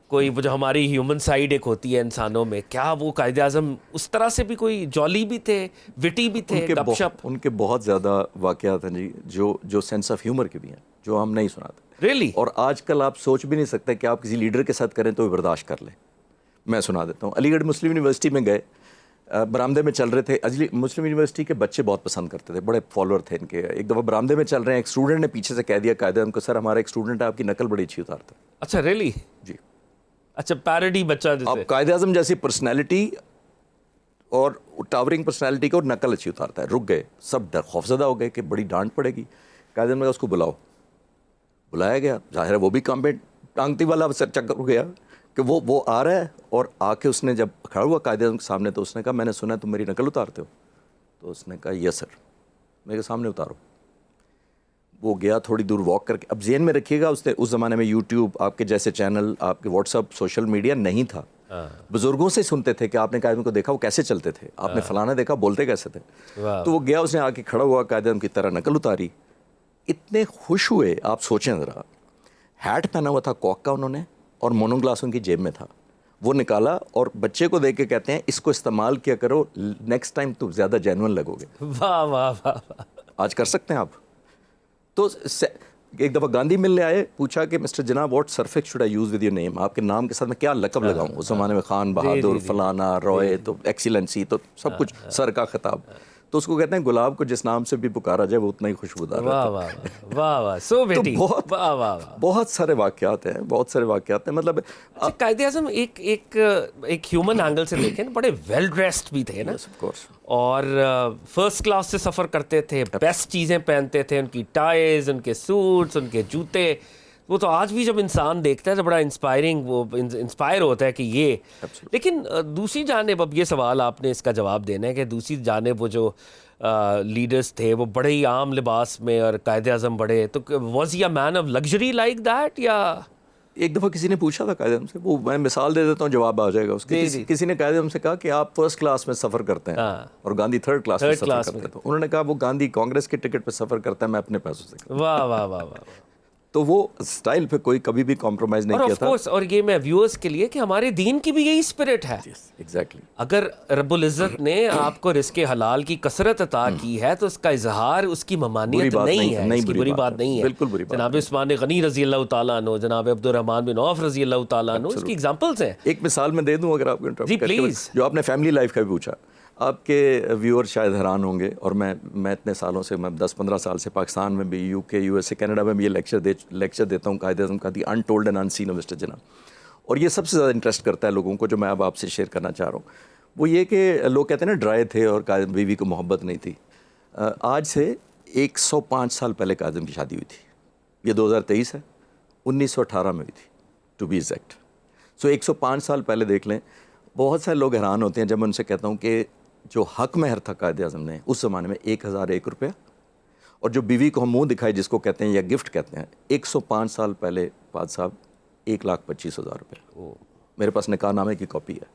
کوئی وہ جو ہماری ہیومن سائیڈ ایک ہوتی ہے انسانوں میں, کیا وہ قائد اعظم اس طرح سے بھی کوئی جولی بھی تھے, وٹی بھی تھے, گپ شپ؟ ان کے بہت زیادہ واقعات ہیں جی جو سینس آف ہیومر کے بھی ہیں, جو ہم نہیں سناتے. ریلی؟ اور آج کل آپ سوچ بھی نہیں سکتے کہ آپ کسی لیڈر کے ساتھ کریں تو وہ برداشت کر لیں. میں سنا دیتا ہوں. علی گڑھ مسلم یونیورسٹی میں گئے, برآمدے میں چل رہے تھے. مسلم یونیورسٹی کے بچے بہت پسند کرتے تھے, بڑے فالوور تھے ان کے. ایک دفعہ برآمدے میں چل رہے ہیں, ایک اسٹوڈنٹ نے پیچھے سے کہہ دیا قائد اعظم کو, سر ہمارا ایک اسٹوڈنٹ ہے, آپ کی نقل بڑی اچھی اتارتا ہے. اچھا ریلی؟ جی. اچھا پیروڈی بچہ آپ جیسے قائد اعظم جیسی پرسنالٹی اور ٹاورنگ پرسنالٹی کو نقل اچھی اتارتا ہے. رک گئے, سب خوفزدہ ہو گئے کہ بڑی ڈانٹ پڑے گی. قائد اعظم نے کہا اس کو بلاؤ. بلایا گیا. ظاہر ہے وہ بھی کام پہ ٹانگتی والا سر چکر ہو گیا کہ وہ آ رہا ہے, اور آ کے اس نے جب کھڑا ہوا قائد اعظم کے سامنے تو اس نے کہا میں نے سنا ہے تم میری نقل اتارتے ہو. تو اس نے کہا یس سر. میرے سامنے اتارو. وہ گیا تھوڑی دور واک کر کے. اب ذہن میں رکھیے گا اس زمانے میں یوٹیوب, آپ کے جیسے چینل, آپ کے واٹس اپ, سوشل میڈیا نہیں تھا. بزرگوں سے سنتے تھے کہ آپ نے قائد اعظم کو دیکھا وہ کیسے چلتے تھے, آپ نے فلانا دیکھا بولتے کیسے تھے. تو وہ گیا, اس نے آ کے کھڑا ہوا, قائد اعظم کی طرح نقل اتاری. اتنے خوش ہوئے, آپ سوچیں ذرا. ہیٹ پہنا ہوا تھا کاک کا انہوں نے, اور مونو گلاس ان کی جیب میں تھا. وہ نکالا اور بچے کو دے کے کہتے ہیں اس کو استعمال کیا کرو, نیکسٹ ٹائم تم زیادہ جینون لگو گے. واہ واہ واہ. آج کر سکتے ہیں آپ. تو ایک دفعہ گاندھی ملنے آئے, پوچھا کہ mister Jinnah what suffix should I use with your name, آپ کے نام کے ساتھ میں کیا لقب لگاؤں. اس زمانے میں خان بہادر, فلانا, روئے, تو ایکسیلنسی, تو سب کچھ سر کا خطاب. تو اس کو کہتے ہیں گلاب کو جس نام سے بھی پکارا جائے وہ اتنا ہی خوشبودار رہتا ہے. واہ واہ واہ واہ, سو بیٹی, واہ واہ. بہت سارے واقعات ہیں, بہت سارے واقعات ہیں. مطلب قائد اعظم ایک ہیومن اینگل سے دیکھیں بڑے ویل ڈریسڈ بھی تھے نا, اور فرسٹ کلاس سے سفر کرتے تھے, بیسٹ چیزیں پہنتے تھے, ان کی ٹائز, ان کے سوٹس, ان کے جوتے. وہ تو آج بھی جب انسان دیکھتا ہے تو بڑا انسپائرنگ, وہ انسپائر ہوتا ہے کہ یہ. لیکن دوسری جانب, اب یہ سوال آپ نے اس کا جواب دینا ہے کہ دوسری جانب وہ جو لیڈرز تھے وہ بڑے ہی عام لباس میں, اور قائد اعظم بڑے, تو was he a man of luxury like that, یا؟ ایک دفعہ کسی نے پوچھا تھا قائد اعظم سے, وہ میں مثال دے دیتا ہوں, جواب آ جائے گا اس کے. کسی نے قائد اعظم سے کہا کہ آپ فرسٹ کلاس میں سفر کرتے ہیں اور گاندھی تھرڈ کلاس میں سفر کرتے ہیں. تو انہوں نے کہا وہ گاندھی کانگریس کے ٹکٹ پہ سفر کرتا ہے, میں اپنے پیسوں سے. واہ واہ واہ واہ. تو وہ سٹائل پہ کوئی کبھی بھی کمپرومائز نہیں کیا تھا. اور یہ میں ویورز کے لیے کہ ہمارے دین کی بھی یہی اسپرٹ ہے. ایگزیکٹلی. اگر رب العزت نے آپ کو رزق حلال کی کثرت عطا کی ہے تو اس کا اظہار اس کی ممانعت نہیں ہے, اس کی بری بات نہیں ہے. بالکل بری بات. جناب عثمان غنی رضی اللہ تعالیٰ عنہ, جناب عبد الرحمن بن عوف رضی اللہ تعالیٰ عنہ, اس کی ایگزامپلس ہیں. ایک مثال میں دے دوں اگر آپ کو. جی پلیز. جو آپ نے فیملی لائف کا بھی پوچھا, آپ کے ویور شاید حیران ہوں گے, اور میں اتنے سالوں سے, میں 10-15 سال سے پاکستان میں بھی, یو کے, یو ایس اے, کینیڈا میں بھی یہ لیکچر دیتا ہوں قائد اعظم کا, the untold and unseen of mister Jinnah. اور یہ سب سے زیادہ انٹرسٹ کرتا ہے لوگوں کو, جو میں اب آپ سے شیئر کرنا چاہ رہا ہوں. وہ یہ کہ لوگ کہتے ہیں نا ڈرائے تھے اور بیوی کو محبت نہیں تھی. آج سے 105 سال پہلے قائد اعظم کی شادی ہوئی تھی. یہ 2023 ہے, 1918 میں ہوئی تھی ٹو بی ایگزیکٹ. سو 105 سال پہلے دیکھ لیں. بہت سارے لوگ حیران ہوتے ہیں جب میں ان سے کہتا ہوں کہ جو حق مہر تھا قائد اعظم نے اس زمانے میں 1001 روپیہ, اور جو بیوی کو ہم منہ دکھائی جس کو کہتے ہیں یا گفٹ کہتے ہیں, 105 سال پہلے پاد صاحب 1,25,000 روپے. میرے پاس نکاح نامے کی کاپی ہے.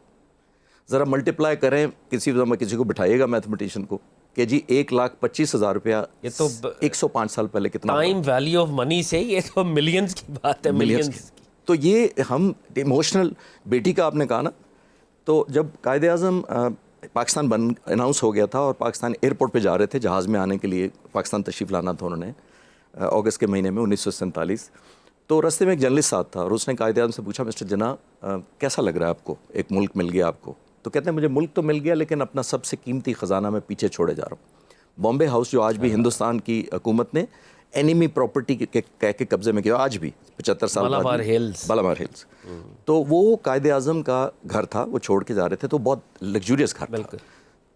ذرا ملٹیپلائی کریں, کسی کو بٹھائیے گا میتھمیٹیشین کو کہ جی 1,25,000 روپیہ, یہ تو 105 سال پہلے کتنا ٹائم ویلیو آف منی سے, یہ تو ملینز کی بات ہے, ملینز کی. تو یہ ہم ایموشنل, بیٹی کا آپ نے کہا نا, تو جب قائد اعظم پاکستان اناؤنس ہو گیا تھا اور پاکستان ایئرپورٹ پہ جا رہے تھے جہاز میں آنے کے لیے, پاکستان تشریف لانا تھا انہوں نے اگست کے مہینے میں 1947. تو راستے میں ایک جرنلسٹ ساتھ تھا اور اس نے قائد اعظم سے پوچھا مسٹر جناح کیسا لگ رہا ہے آپ کو, ایک ملک مل گیا آپ کو. تو کہتے ہیں مجھے ملک تو مل گیا لیکن اپنا سب سے قیمتی خزانہ میں پیچھے چھوڑے جا رہا ہوں. بامبے ہاؤس جو آج بھی ہندوستان کی حکومت نے اینیمی پراپرٹی کہہ کے قبضے میں کیا آج بھی 75 سال بعد بالامار ہلز. بالامار ہلز. تو وہ قائد اعظم کا گھر تھا, وہ چھوڑ کے جا رہے تھے, تو بہت لگزوریس گھر تھا.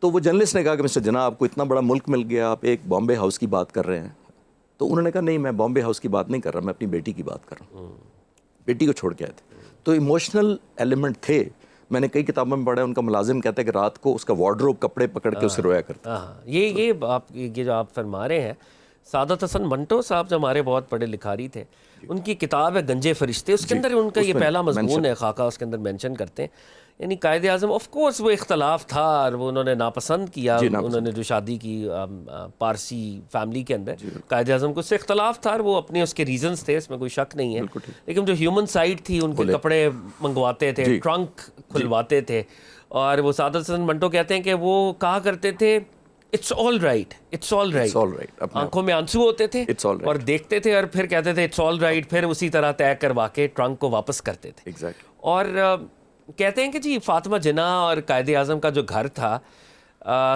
تو وہ جرنلسٹ نے کہا کہ مسٹر جناح آپ کو اتنا بڑا ملک مل گیا, آپ ایک بامبے ہاؤس کی بات کر رہے ہیں. تو انہوں نے کہا نہیں, میں بامبے ہاؤس کی بات نہیں کر رہا, میں اپنی بیٹی کی بات کر رہا ہوں. بیٹی کو چھوڑ کے آئے تھے. تو ایموشنل ایلیمنٹ تھے. میں نے کئی کتابوں میں پڑھا ہے, ان کا ملازم کہتا ہے کہ رات کو اس کا وارڈروب کپڑے پکڑ کے اسے رویا کرتا. یہ جو آپ فرما رہے ہیں, سعادت حسن منٹو صاحب جو ہمارے بہت بڑے لکھاری تھے, ان کی کتاب ہے گنجے فرشتے, اس کے اندر ان کا یہ پہلا مضمون ہے, خاکہ اس کے اندر مینشن کرتے ہیں. یعنی قائد اعظم آف کورس وہ اختلاف تھا اور وہ انہوں نے ناپسند کیا, انہوں نے جو شادی کی پارسی فیملی کے اندر, قائد اعظم کو اس سے اختلاف تھا اور وہ اپنے اس کے ریزنز تھے, اس میں کوئی شک نہیں ہے. لیکن جو ہیومن سائڈ تھی, ان کے کپڑے منگواتے تھے, ٹرنک کھلواتے تھے, اور وہ سعادت حسن منٹو کہتے ہیں کہ وہ کہا کرتے تھے it's all right, it's all right. آنکھوں میں آنسو ہوتے تھے اور دیکھتے تھے اور پھر کہتے تھے اٹس آل رائٹ, پھر اسی طرح طے کروا کے ٹرنک کو واپس کرتے تھے. اور کہتے ہیں کہ جی فاطمہ جناح اور قائد اعظم کا جو گھر تھا,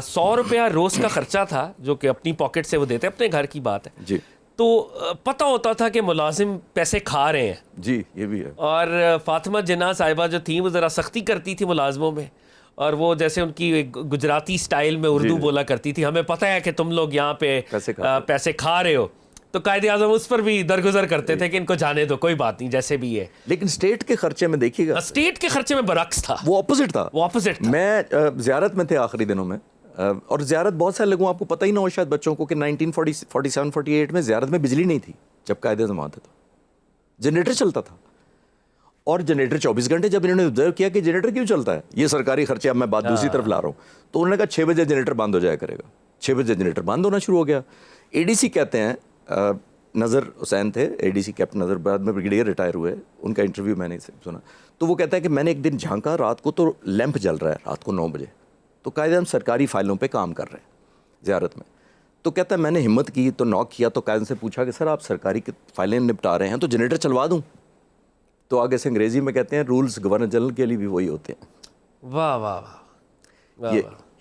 100 روپیہ روز کا خرچہ تھا جو کہ اپنی پاکٹ سے وہ دیتے, اپنے گھر کی بات ہے. تو پتہ ہوتا تھا کہ ملازم پیسے کھا رہے ہیں. جی یہ بھی ہے. اور فاطمہ جناح صاحبہ جو تھیں وہ ذرا سختی کرتی تھی ملازموں میں, اور وہ جیسے ان کی گجراتی سٹائل میں اردو بولا کرتی تھی, ہمیں پتہ ہے کہ تم لوگ یہاں پہ پیسے کھا رہے ہو. تو قائد اعظم اس پر بھی درگزر کرتے تھے کہ ان کو جانے دو, کوئی بات نہیں جیسے بھی ہے. لیکن اسٹیٹ کے خرچے میں دیکھیے گا, اسٹیٹ کے خرچے میں برعکس تھا, وہ اپوزٹ تھا. میں زیارت میں تھے آخری دنوں میں, اور زیارت بہت سارے لوگوں, آپ کو پتہ ہی نہ ہو شاید بچوں کو, کہ 1947-48 میں زیارت میں بجلی نہیں تھی جب قائد اعظم آتے تھے, جنریٹر چلتا تھا. اور جنریٹر 24 گھنٹے, جب انہوں نے آبزرو کیا کہ جنریٹر کیوں چلتا ہے, یہ سرکاری خرچے, اب میں بات دوسری طرف لا رہا ہوں, تو انہوں نے کہا 6 بجے جنریٹر بند ہو جایا کرے گا. 6 بجے جنریٹر بند ہونا شروع ہو گیا. ADC کہتے ہیں, نظر حسین تھے ADC کیپٹن نظر, بعد میں بریگیڈیئر ریٹائر ہوئے, ان کا انٹرویو میں نے سنا. تو وہ کہتا ہے کہ میں نے ایک دن جھانکا رات کو, تو لیمپ جل رہا ہے رات کو 9 بجے, تو قائد اعظم سرکاری فائلوں پہ کام کر رہے ہیں زیارت میں. تو کہتا ہے میں نے ہمت کی, تو ناک کیا, تو قائد اعظم سے پوچھا کہ سر آپ سرکاری فائلیں نپٹا رہے ہیں تو جنریٹر چلوا دوں. تو آگے سے انگریزی میں کہتے ہیں رولز گورنر جنرل کے لیے بھی وہی ہوتے ہیں. واہ واہ واہ,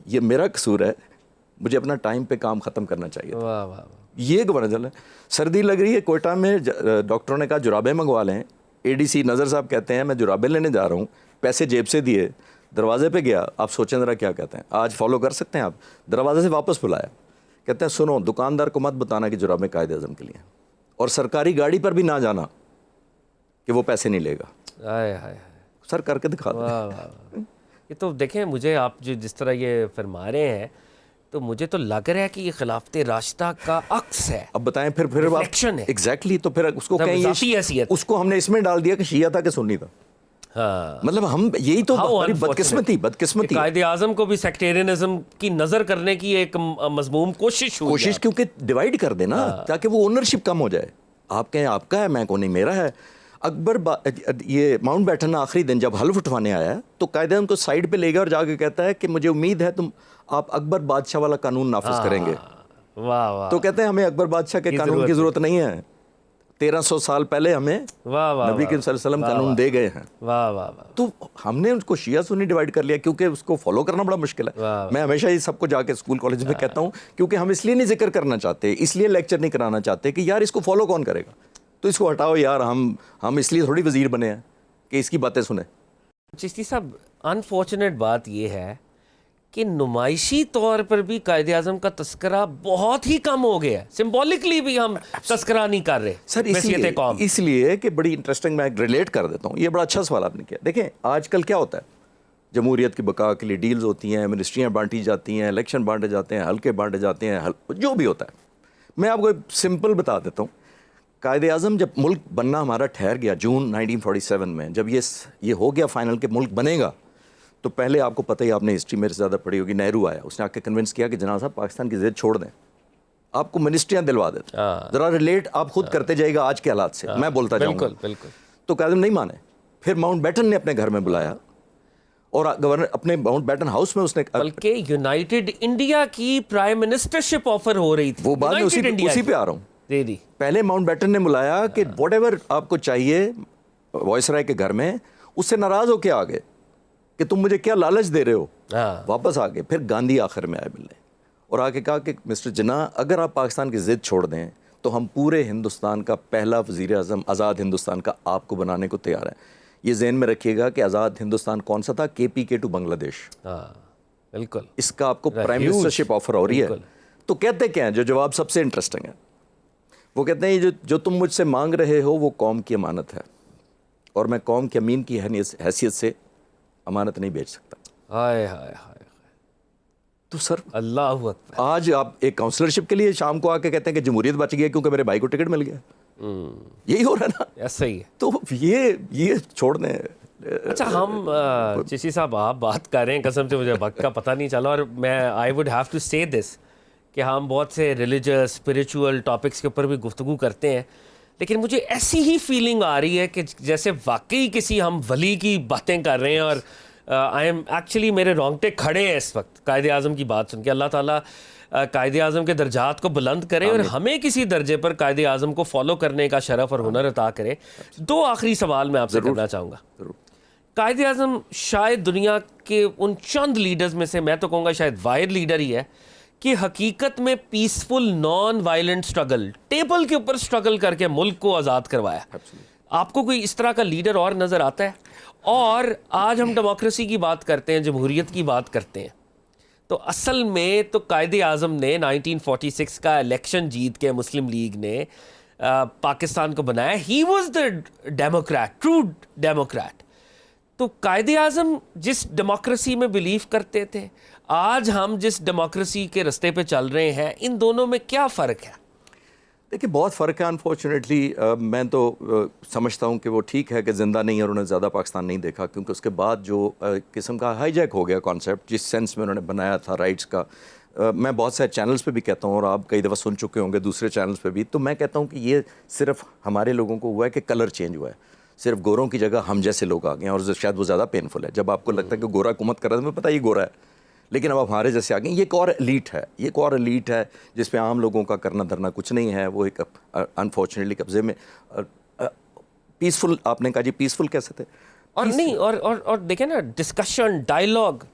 یہ میرا قصور ہے, مجھے اپنا ٹائم پہ کام ختم کرنا چاہیے. واہ واہ, یہ گورنر جنرل ہے. سردی لگ رہی ہے کوئٹہ میں, ڈاکٹروں نے کہا جرابیں منگوا لیں. ADC نظر صاحب کہتے ہیں میں جرابیں لینے جا رہا ہوں, پیسے جیب سے دیے, دروازے پہ گیا, آپ سوچیں ذرا کیا کہتے ہیں, آج فالو کر سکتے ہیں آپ, دروازے سے واپس بلایا, کہتے ہیں سنو دکاندار کو مت بتانا کہ جرابیں قائد اعظم کے لیے, اور سرکاری گاڑی پر بھی نہ جانا کہ وہ پیسے نہیں لے گا. سر کر کے دکھا دیں. یہ تو دیکھیں, مجھے آپ جس طرح یہ فرما رہے ہیں, تو مجھے تو لگ رہا ہے کہ یہ خلافت راشدہ کا عکس ہے. اب بتائیں پھر ریفلیکشن ہے. ایگزیکٹلی. تو پھر اس کو کہیں ذاتی حیثیت, اس کو ہم نے اس میں ڈال دیا کہ شیعہ تھا کہ سنی تھا. مطلب ہم یہی تو ہماری بدقسمتی. قائد اعظم کو بھی سیکٹیرینزم کی نظر کرنے کی ایک مذموم کوشش کیونکہ ڈیوائڈ کر دینا تاکہ وہ اونرشپ کم ہو جائے. آپ کہیں آپ کا ہے, میں کو نہیں میرا ہے. اکبر یہ ماؤنٹ بیٹن آخری دن جب حلف اٹھوانے آیا تو قائد اعظم کو سائڈ پہ لے گیا اور جا کے کہتا ہے کہ مجھے امید ہے تم آپ اکبر بادشاہ والا قانون نافذ کریں گے. تو کہتے ہیں ہمیں اکبر بادشاہ کے قانون کی ضرورت نہیں ہے, 1300 سال پہلے ہمیں نبی کریم صلی اللہ علیہ وسلم قانون دے گئے ہیں. تو ہم نے اس کو شیعہ سنی ڈیوائڈ کر لیا کیونکہ اس کو فالو کرنا بڑا مشکل ہے. میں ہمیشہ یہ سب کو جا کے اسکول کالج میں کہتا ہوں, کیونکہ ہم اس لیے نہیں ذکر کرنا چاہتے, اس لیے لیکچر نہیں کرانا چاہتے کہ یار اس کو فالو کون کرے گا, تو اس کو ہٹاؤ یار, ہم اس لیے تھوڑی وزیر بنے ہیں کہ اس کی باتیں سنیں. چشتی صاحب, انفارچونیٹ بات یہ ہے کہ نمائشی طور پر بھی قائد اعظم کا تذکرہ بہت ہی کم ہو گیا ہے. سمبولکلی بھی ہم تذکرہ نہیں کر رہے سر, اس لیے کہ بڑی انٹرسٹنگ, میں ریلیٹ کر دیتا ہوں. یہ بڑا اچھا سوال آپ نے کیا. دیکھیں آج کل کیا ہوتا ہے, جمہوریت کی بقا کے لیے ڈیلز ہوتی ہیں, منسٹریاں بانٹی جاتی ہیں, الیکشن بانٹے جاتے ہیں, حلقے بانٹے جاتے ہیں, جو بھی ہوتا ہے. میں آپ کو سمپل بتا دیتا ہوں. قائد اعظم جب ملک بننا ہمارا ٹھہر گیا جون 1947 میں, جب یہ ہو گیا فائنل کہ ملک بنے گا, تو پہلے آپ کو پتہ ہی, آپ نے ہسٹری میرے سے زیادہ پڑھی ہوگی, نہرو آیا, اس نے آ کے کنونس کیا کہ جناب صاحب پاکستان کی ضد چھوڑ دیں, آپ کو منسٹریاں دلوا دیتے, ذرا ریلیٹ آپ خود کرتے جائے گا آج کے حالات سے, میں بولتا جاؤں گا. تو قائد اعظم نہیں مانے. پھر ماؤنٹ بیٹن نے اپنے گھر میں بلایا اور گورنر اپنے ماؤنٹ بیٹن ہاؤس میں اس نے, بلکہ یونائٹڈ انڈیا کی پرائم منسٹرشپ آفر ہو رہی تھی, وہ بعد میں اسی پہ آ رہا ہوں. پہلے ماؤنٹ بیٹن نے بلایا کہ واٹ ایور آپ کو چاہیے وائس رائے کے گھر میں, اس سے ناراض ہو کے آ گئے کہ تم مجھے کیا لالچ دے رہے ہو, واپس آ گئے. پھر گاندھی آخر میں آئے ملنے اور آ کے کہا کہ مسٹر جناح اگر آپ پاکستان کی ضد چھوڑ دیں تو ہم پورے ہندوستان کا پہلا وزیر اعظم آزاد ہندوستان کا آپ کو بنانے کو تیار ہیں. یہ ذہن میں رکھیے گا کہ آزاد ہندوستان کون سا تھا, KPK ٹو بنگلہ دیش. ہاں بالکل, اس کا آپ کو پرائم منسٹرشپ آفر ہو رہی ہے. تو کہتے کیا ہیں, جو جواب سب سے انٹرسٹنگ ہے, وہ کہتے ہیں جو تم مجھ سے مانگ رہے ہو وہ قوم کی امانت ہے, اور میں قوم کے امین کی حیثیت سے امانت نہیں بیچ سکتا. ہائے ہائے ہائے, تو سر اللہ اکبر, آج آپ ایک کاؤنسلرشپ کے لیے شام کو آ کے کہتے ہیں کہ جمہوریت بچ گئی کیونکہ میرے بھائی کو ٹکٹ مل گیا. یہی ہو رہا ہے نا, ایسا ہی ہے. تو یہ چھوڑ دیں. اچھا ہم چشتی صاحب آپ بات کر رہے ہیں, قسم سے مجھے وقت کا پتہ نہیں چلا, اور میں آئی ووڈ ہیو ٹو سے دس کہ ہم بہت سے ریلیجس اسپریچول ٹاپکس کے اوپر بھی گفتگو کرتے ہیں, لیکن مجھے ایسی ہی فیلنگ آ رہی ہے کہ جیسے واقعی کسی ہم ولی کی باتیں کر رہے ہیں, اور آئی ایم ایکچولی میرے رونگٹے کھڑے ہیں اس وقت قائد اعظم کی بات سن کے. اللہ تعالیٰ قائد اعظم کے درجات کو بلند کرے اور ہمیں کسی درجے پر قائد اعظم کو فالو کرنے کا شرف اور ہنر عطا کرے. دو آخری سوال میں آپ سے کرنا چاہوں گا. قائد اعظم شاید دنیا کے ان چند لیڈرز میں سے, میں تو کہوں گا شاید واحد لیڈر ہی ہے کہ حقیقت میں peaceful non violent struggle, table کے اوپر سٹرگل کر کے ملک کو آزاد کروایا. آپ کو کوئی اس طرح کا لیڈر اور نظر آتا ہے؟ اور آج ہم ڈیموکریسی کی بات کرتے ہیں, جمہوریت کی بات کرتے ہیں, تو اصل میں تو قائد اعظم نے 1946 کا الیکشن جیت کے مسلم لیگ نے پاکستان کو بنایا. He was the Democrat, true Democrat. تو قائد اعظم جس ڈیموکریسی میں بلیو کرتے تھے, آج ہم جس ڈیموکریسی کے رستے پہ چل رہے ہیں, ان دونوں میں کیا فرق ہے؟ دیکھیے بہت فرق ہے انفارچونیٹلی. میں تو سمجھتا ہوں کہ وہ ٹھیک ہے کہ زندہ نہیں ہے, اور انہوں نے زیادہ پاکستان نہیں دیکھا, کیونکہ اس کے بعد جو قسم کا ہائی جیک ہو گیا کانسیپٹ, جس سینس میں انہوں نے بنایا تھا رائٹس کا. میں بہت سے چینلز پہ بھی کہتا ہوں, اور آپ کئی دفعہ سن چکے ہوں گے دوسرے چینلز پہ بھی, تو میں کہتا ہوں کہ یہ صرف ہمارے لوگوں کو ہوا ہے کہ کلر چینج ہوا ہے. صرف گوروں کی جگہ ہم جیسے لوگ آ گئے ہیں, اور شاید وہ زیادہ پینفل ہے. جب آپ کو لگتا ہے کہ گورا حکومت کر رہا ہے, مجھے پتہ یہ گورا ہے, لیکن اب ہمارے جیسے آ گئے. یہ ایک اور ایلیٹ ہے جس پہ عام لوگوں کا کرنا دھرنا کچھ نہیں ہے. وہ ایک انفارچونیٹلی قبضے میں. پیسفل آپ نے کہا جی, پیسفل کیسے تھے؟ اور نہیں, اور دیکھیں نا, ڈسکشن ڈائیلاگ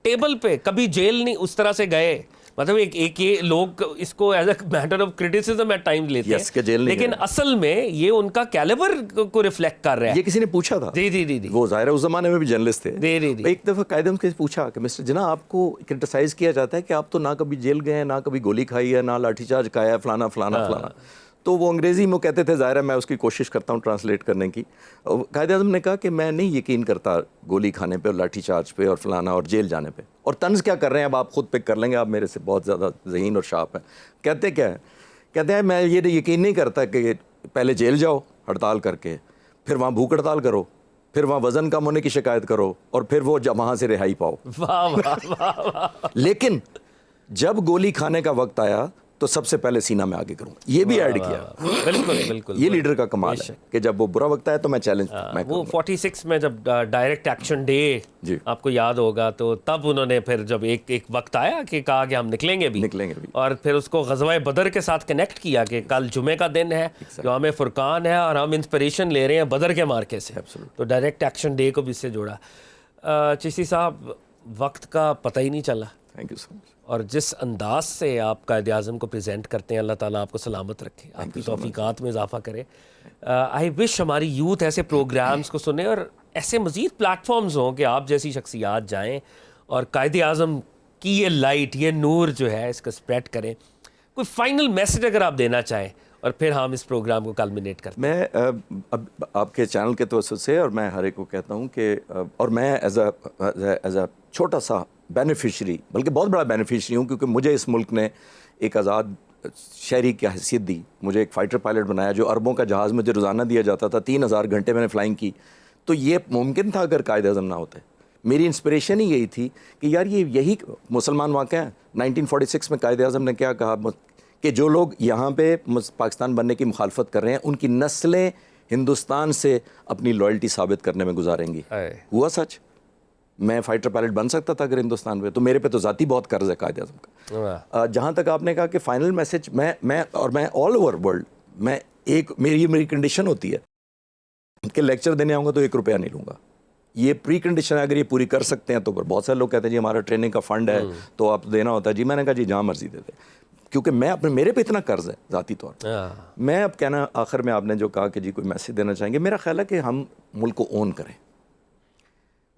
ٹیبل پہ, کبھی جیل نہیں اس طرح سے گئے. مطلب ایک یہ لوگ اس کو as a matter of criticism at time لیتے ہیں, لیکن اصل میں یہ ان کا کیلیبر کو ریفلیکٹ کر رہا ہے. یہ کسی نے پوچھا تھا, جی وہ ظاہر ہے اس زمانے میں بھی جرنلسٹ تھے. ایک دفعہ قائد اعظم سے پوچھا کہ مسٹر جناح, آپ کو کرٹیسائز کیا جاتا ہے کہ آپ تو نہ کبھی جیل گئے ہیں, نہ کبھی گولی کھائی ہے, نہ لاٹھی چارج کھایا ہے, فلانا فلانا فلانا. تو وہ انگریزی میں کہتے تھے, ظاہر ہے میں اس کی کوشش کرتا ہوں ٹرانسلیٹ کرنے کی. قائد اعظم نے کہا کہ میں نہیں یقین کرتا گولی کھانے پہ اور لاٹھی چارج پہ اور فلانا اور جیل جانے پہ. اور طنز کیا کر رہے ہیں اب آپ خود پک کر لیں گے, آپ میرے سے بہت زیادہ ذہین اور شارپ ہیں. کہتے کیا ہیں, کہتے ہیں میں یہ یقین نہیں کرتا کہ پہلے جیل جاؤ ہڑتال کر کے, پھر وہاں بھوک ہڑتال کرو, پھر وہاں وزن کم ہونے کی شکایت کرو, اور پھر وہ وہاں سے رہائی پاؤ. لیکن جب گولی کھانے کا وقت آیا تو سب سے پہلے سینہ میں آگے کروں. یہ بھی ایڈ کیا. بالکل یہ لیڈر کا کمال ہے کہ جب وہ برا وقت آیا تو میں چیلنج. وہ 46 میں جب ڈائریکٹ ایکشن ڈے آپ کو یاد ہوگا, تو تب انہوں نے پھر جب ایک وقت آیا کہ کہا کہ ہم نکلیں گے بھی, اور پھر اس کو غزوہ بدر کے ساتھ کنیکٹ کیا کہ کل جمعے کا دن ہے, یوم فرقان ہے, اور ہم انسپریشن لے رہے ہیں بدر کے مارکے سے. تو ڈائریکٹ ایکشن ڈے کو بھی اس سے جوڑا. چشتی صاحب, وقت کا پتہ ہی نہیں چلا. تھینک یو سو مچ. اور جس انداز سے آپ قائد اعظم کو پریزنٹ کرتے ہیں, اللہ تعالیٰ آپ کو سلامت رکھے, آپ کی توفیقات میں اضافہ کرے. آئی وش ہماری یوتھ ایسے پروگرامز کو سنے, اور ایسے مزید پلیٹ فارمز ہوں کہ آپ جیسی شخصیات جائیں اور قائد اعظم کی یہ لائٹ, یہ نور جو ہے, اس کا اسپریڈ کریں. کوئی فائنل میسج اگر آپ دینا چاہیں, اور پھر ہم اس پروگرام کو کلمینیٹ کرتے ہیں. میں اب آپ کے چینل کے توسط سے, اور میں ہر ایک کو کہتا ہوں کہ, اور میں ایز اے چھوٹا سا بینیفیشری, بلکہ بہت بڑا بینیفیشری ہوں, کیونکہ مجھے اس ملک نے ایک آزاد شہری کی حیثیت دی. مجھے ایک فائٹر پائلٹ بنایا, جو اربوں کا جہاز مجھے روزانہ دیا جاتا تھا. 3000 گھنٹے میں نے فلائنگ کی. تو یہ ممکن تھا اگر قائد اعظم نہ ہوتے. میری انسپریشن ہی یہی تھی کہ یار یہی مسلمان واقعہ ہیں. 1946 میں قائد اعظم نے کیا کہا کہ جو لوگ یہاں پہ پاکستان بننے کی مخالفت کر رہے ہیں, ان کی نسلیں ہندوستان سے اپنی لائلٹی ثابت کرنے میں گزاریں گی. ہوا سچ. میں فائٹر پائلٹ بن سکتا تھا اگر ہندوستان پہ, تو میرے پہ تو ذاتی بہت قرض ہے قائد اعظم کا. جہاں تک آپ نے کہا کہ فائنل میسج, میں آل اوور ورلڈ, میں میری کنڈیشن ہوتی ہے کہ لیکچر دینے آؤں گا تو 1 روپیہ نہیں لوں گا. یہ پری کنڈیشن ہے. اگر یہ پوری کر سکتے ہیں تو بہت سارے لوگ کہتے ہیں جی ہمارا ٹریننگ کا فنڈ ہے تو آپ دینا ہوتا ہے. جی میں نے کہا جی جہاں مرضی دے دیں. کیونکہ میرے پہ اتنا قرض ہے ذاتی طور پر. میں اب کہنا آخر میں آپ نے جو کہا کہ جی کوئی میسیج دینا چاہیں گے, میرا خیال ہے کہ ہم ملک کو اون کریں.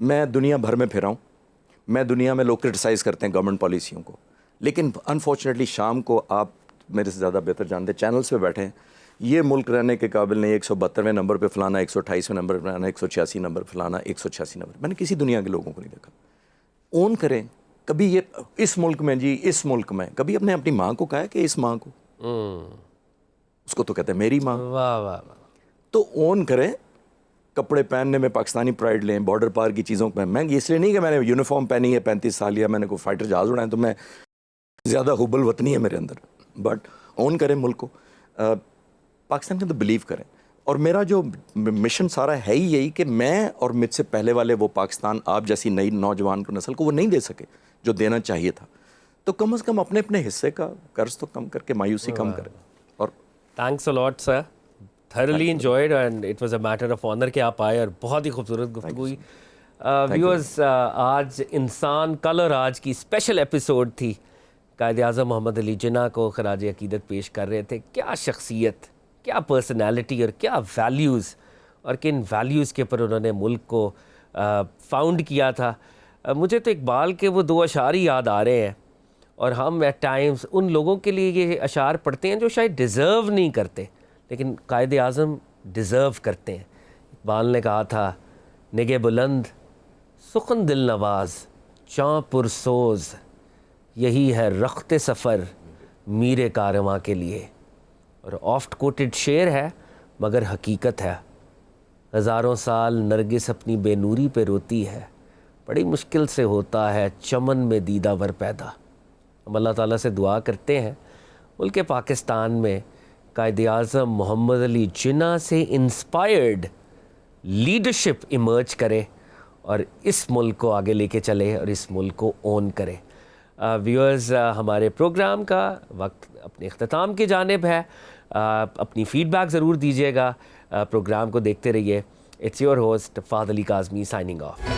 میں دنیا بھر میں پھرا ہوں, میں دنیا میں لوگ کرٹیسائز کرتے ہیں گورنمنٹ پالیسیوں کو, لیکن انفارچونیٹلی شام کو آپ میرے سے زیادہ بہتر جانتے ہیں, چینلز پہ بیٹھے ہیں, یہ ملک رہنے کے قابل نہیں. 172ویں نمبر پہ فلانا, 128ویں نمبر پہ فلانا, 186 نمبر فلانا, 186 نمبر. میں نے کسی دنیا کے لوگوں کو نہیں دیکھا. اون کریں. کبھی یہ اس ملک میں جی اس ملک میں کبھی اپنی ماں کو کہا ہے کہ اس ماں کو, اس کو تو کہتے ہیں میری ماں. واہ واہ. تو اون کریں. کپڑے پہننے میں پاکستانی پرائڈ لیں, بارڈر پار کی چیزوں پہ. میں اس لیے نہیں کہ میں نے یونیفارم پہنی ہے 35 سال یا میں نے کوئی فائٹر جہاز اڑائے تو میں زیادہ حب الوطنی ہے میرے اندر, بٹ اون کریں ملک کو, پاکستان کے اندر بلیو کریں. اور میرا جو مشن سارا ہے ہی یہی کہ میں اور مجھ سے پہلے والے وہ پاکستان آپ جیسی نئی نوجوان کو نسل کو وہ نہیں دے سکے جو دینا چاہیے تھا. تو کم از کم اپنے حصے کا قرض تو کم کر کے مایوسی کم کریں. اور thanks a lot sir, thoroughly enjoyed and it was a matter of honour کہ آپ آئے, اور بہت ہی خوبصورت گفتگو ہوئی. ویورز, آج انسان کل اور آج کی اسپیشل ایپیسوڈ تھی. قائد اعظم محمد علی جناح کو خراج عقیدت پیش کر رہے تھے. کیا شخصیت, کیا پرسنالٹی اور کیا ویلیوز, اور کن ویلیوز کے اوپر انہوں نے ملک کو فاؤنڈ کیا تھا. مجھے تو اقبال کے وہ 2 اشعار ہی یاد آ رہے ہیں, اور ہم ایٹ ٹائمز ان لوگوں کے لیے یہ اشعار پڑھتے ہیں جو شاید ڈیزرو نہیں کرتے, لیکن قائد اعظم ڈیزرو کرتے ہیں. اقبال نے کہا تھا, نگہ بلند سخن دل نواز چاں پرسوز, یہی ہے رخت سفر میر کارواں کے لیے. اور آفٹ کوٹڈ شعر ہے مگر حقیقت ہے. ہزاروں سال نرگس اپنی بے نوری پہ روتی ہے, بڑی مشکل سے ہوتا ہے چمن میں دیدہ ور پیدا. ہم اللہ تعالیٰ سے دعا کرتے ہیں ملک پاکستان میں قائد اعظم محمد علی جناح سے انسپائرڈ لیڈرشپ ایمرج کرے, اور اس ملک کو آگے لے کے چلے, اور اس ملک کو اون کرے. ویورز, ہمارے پروگرام کا وقت اپنے اختتام کی جانب ہے. اپنی فیڈ بیک ضرور دیجیے گا, پروگرام کو دیکھتے رہیے. It's your host Fahad Ali Kazmi signing of.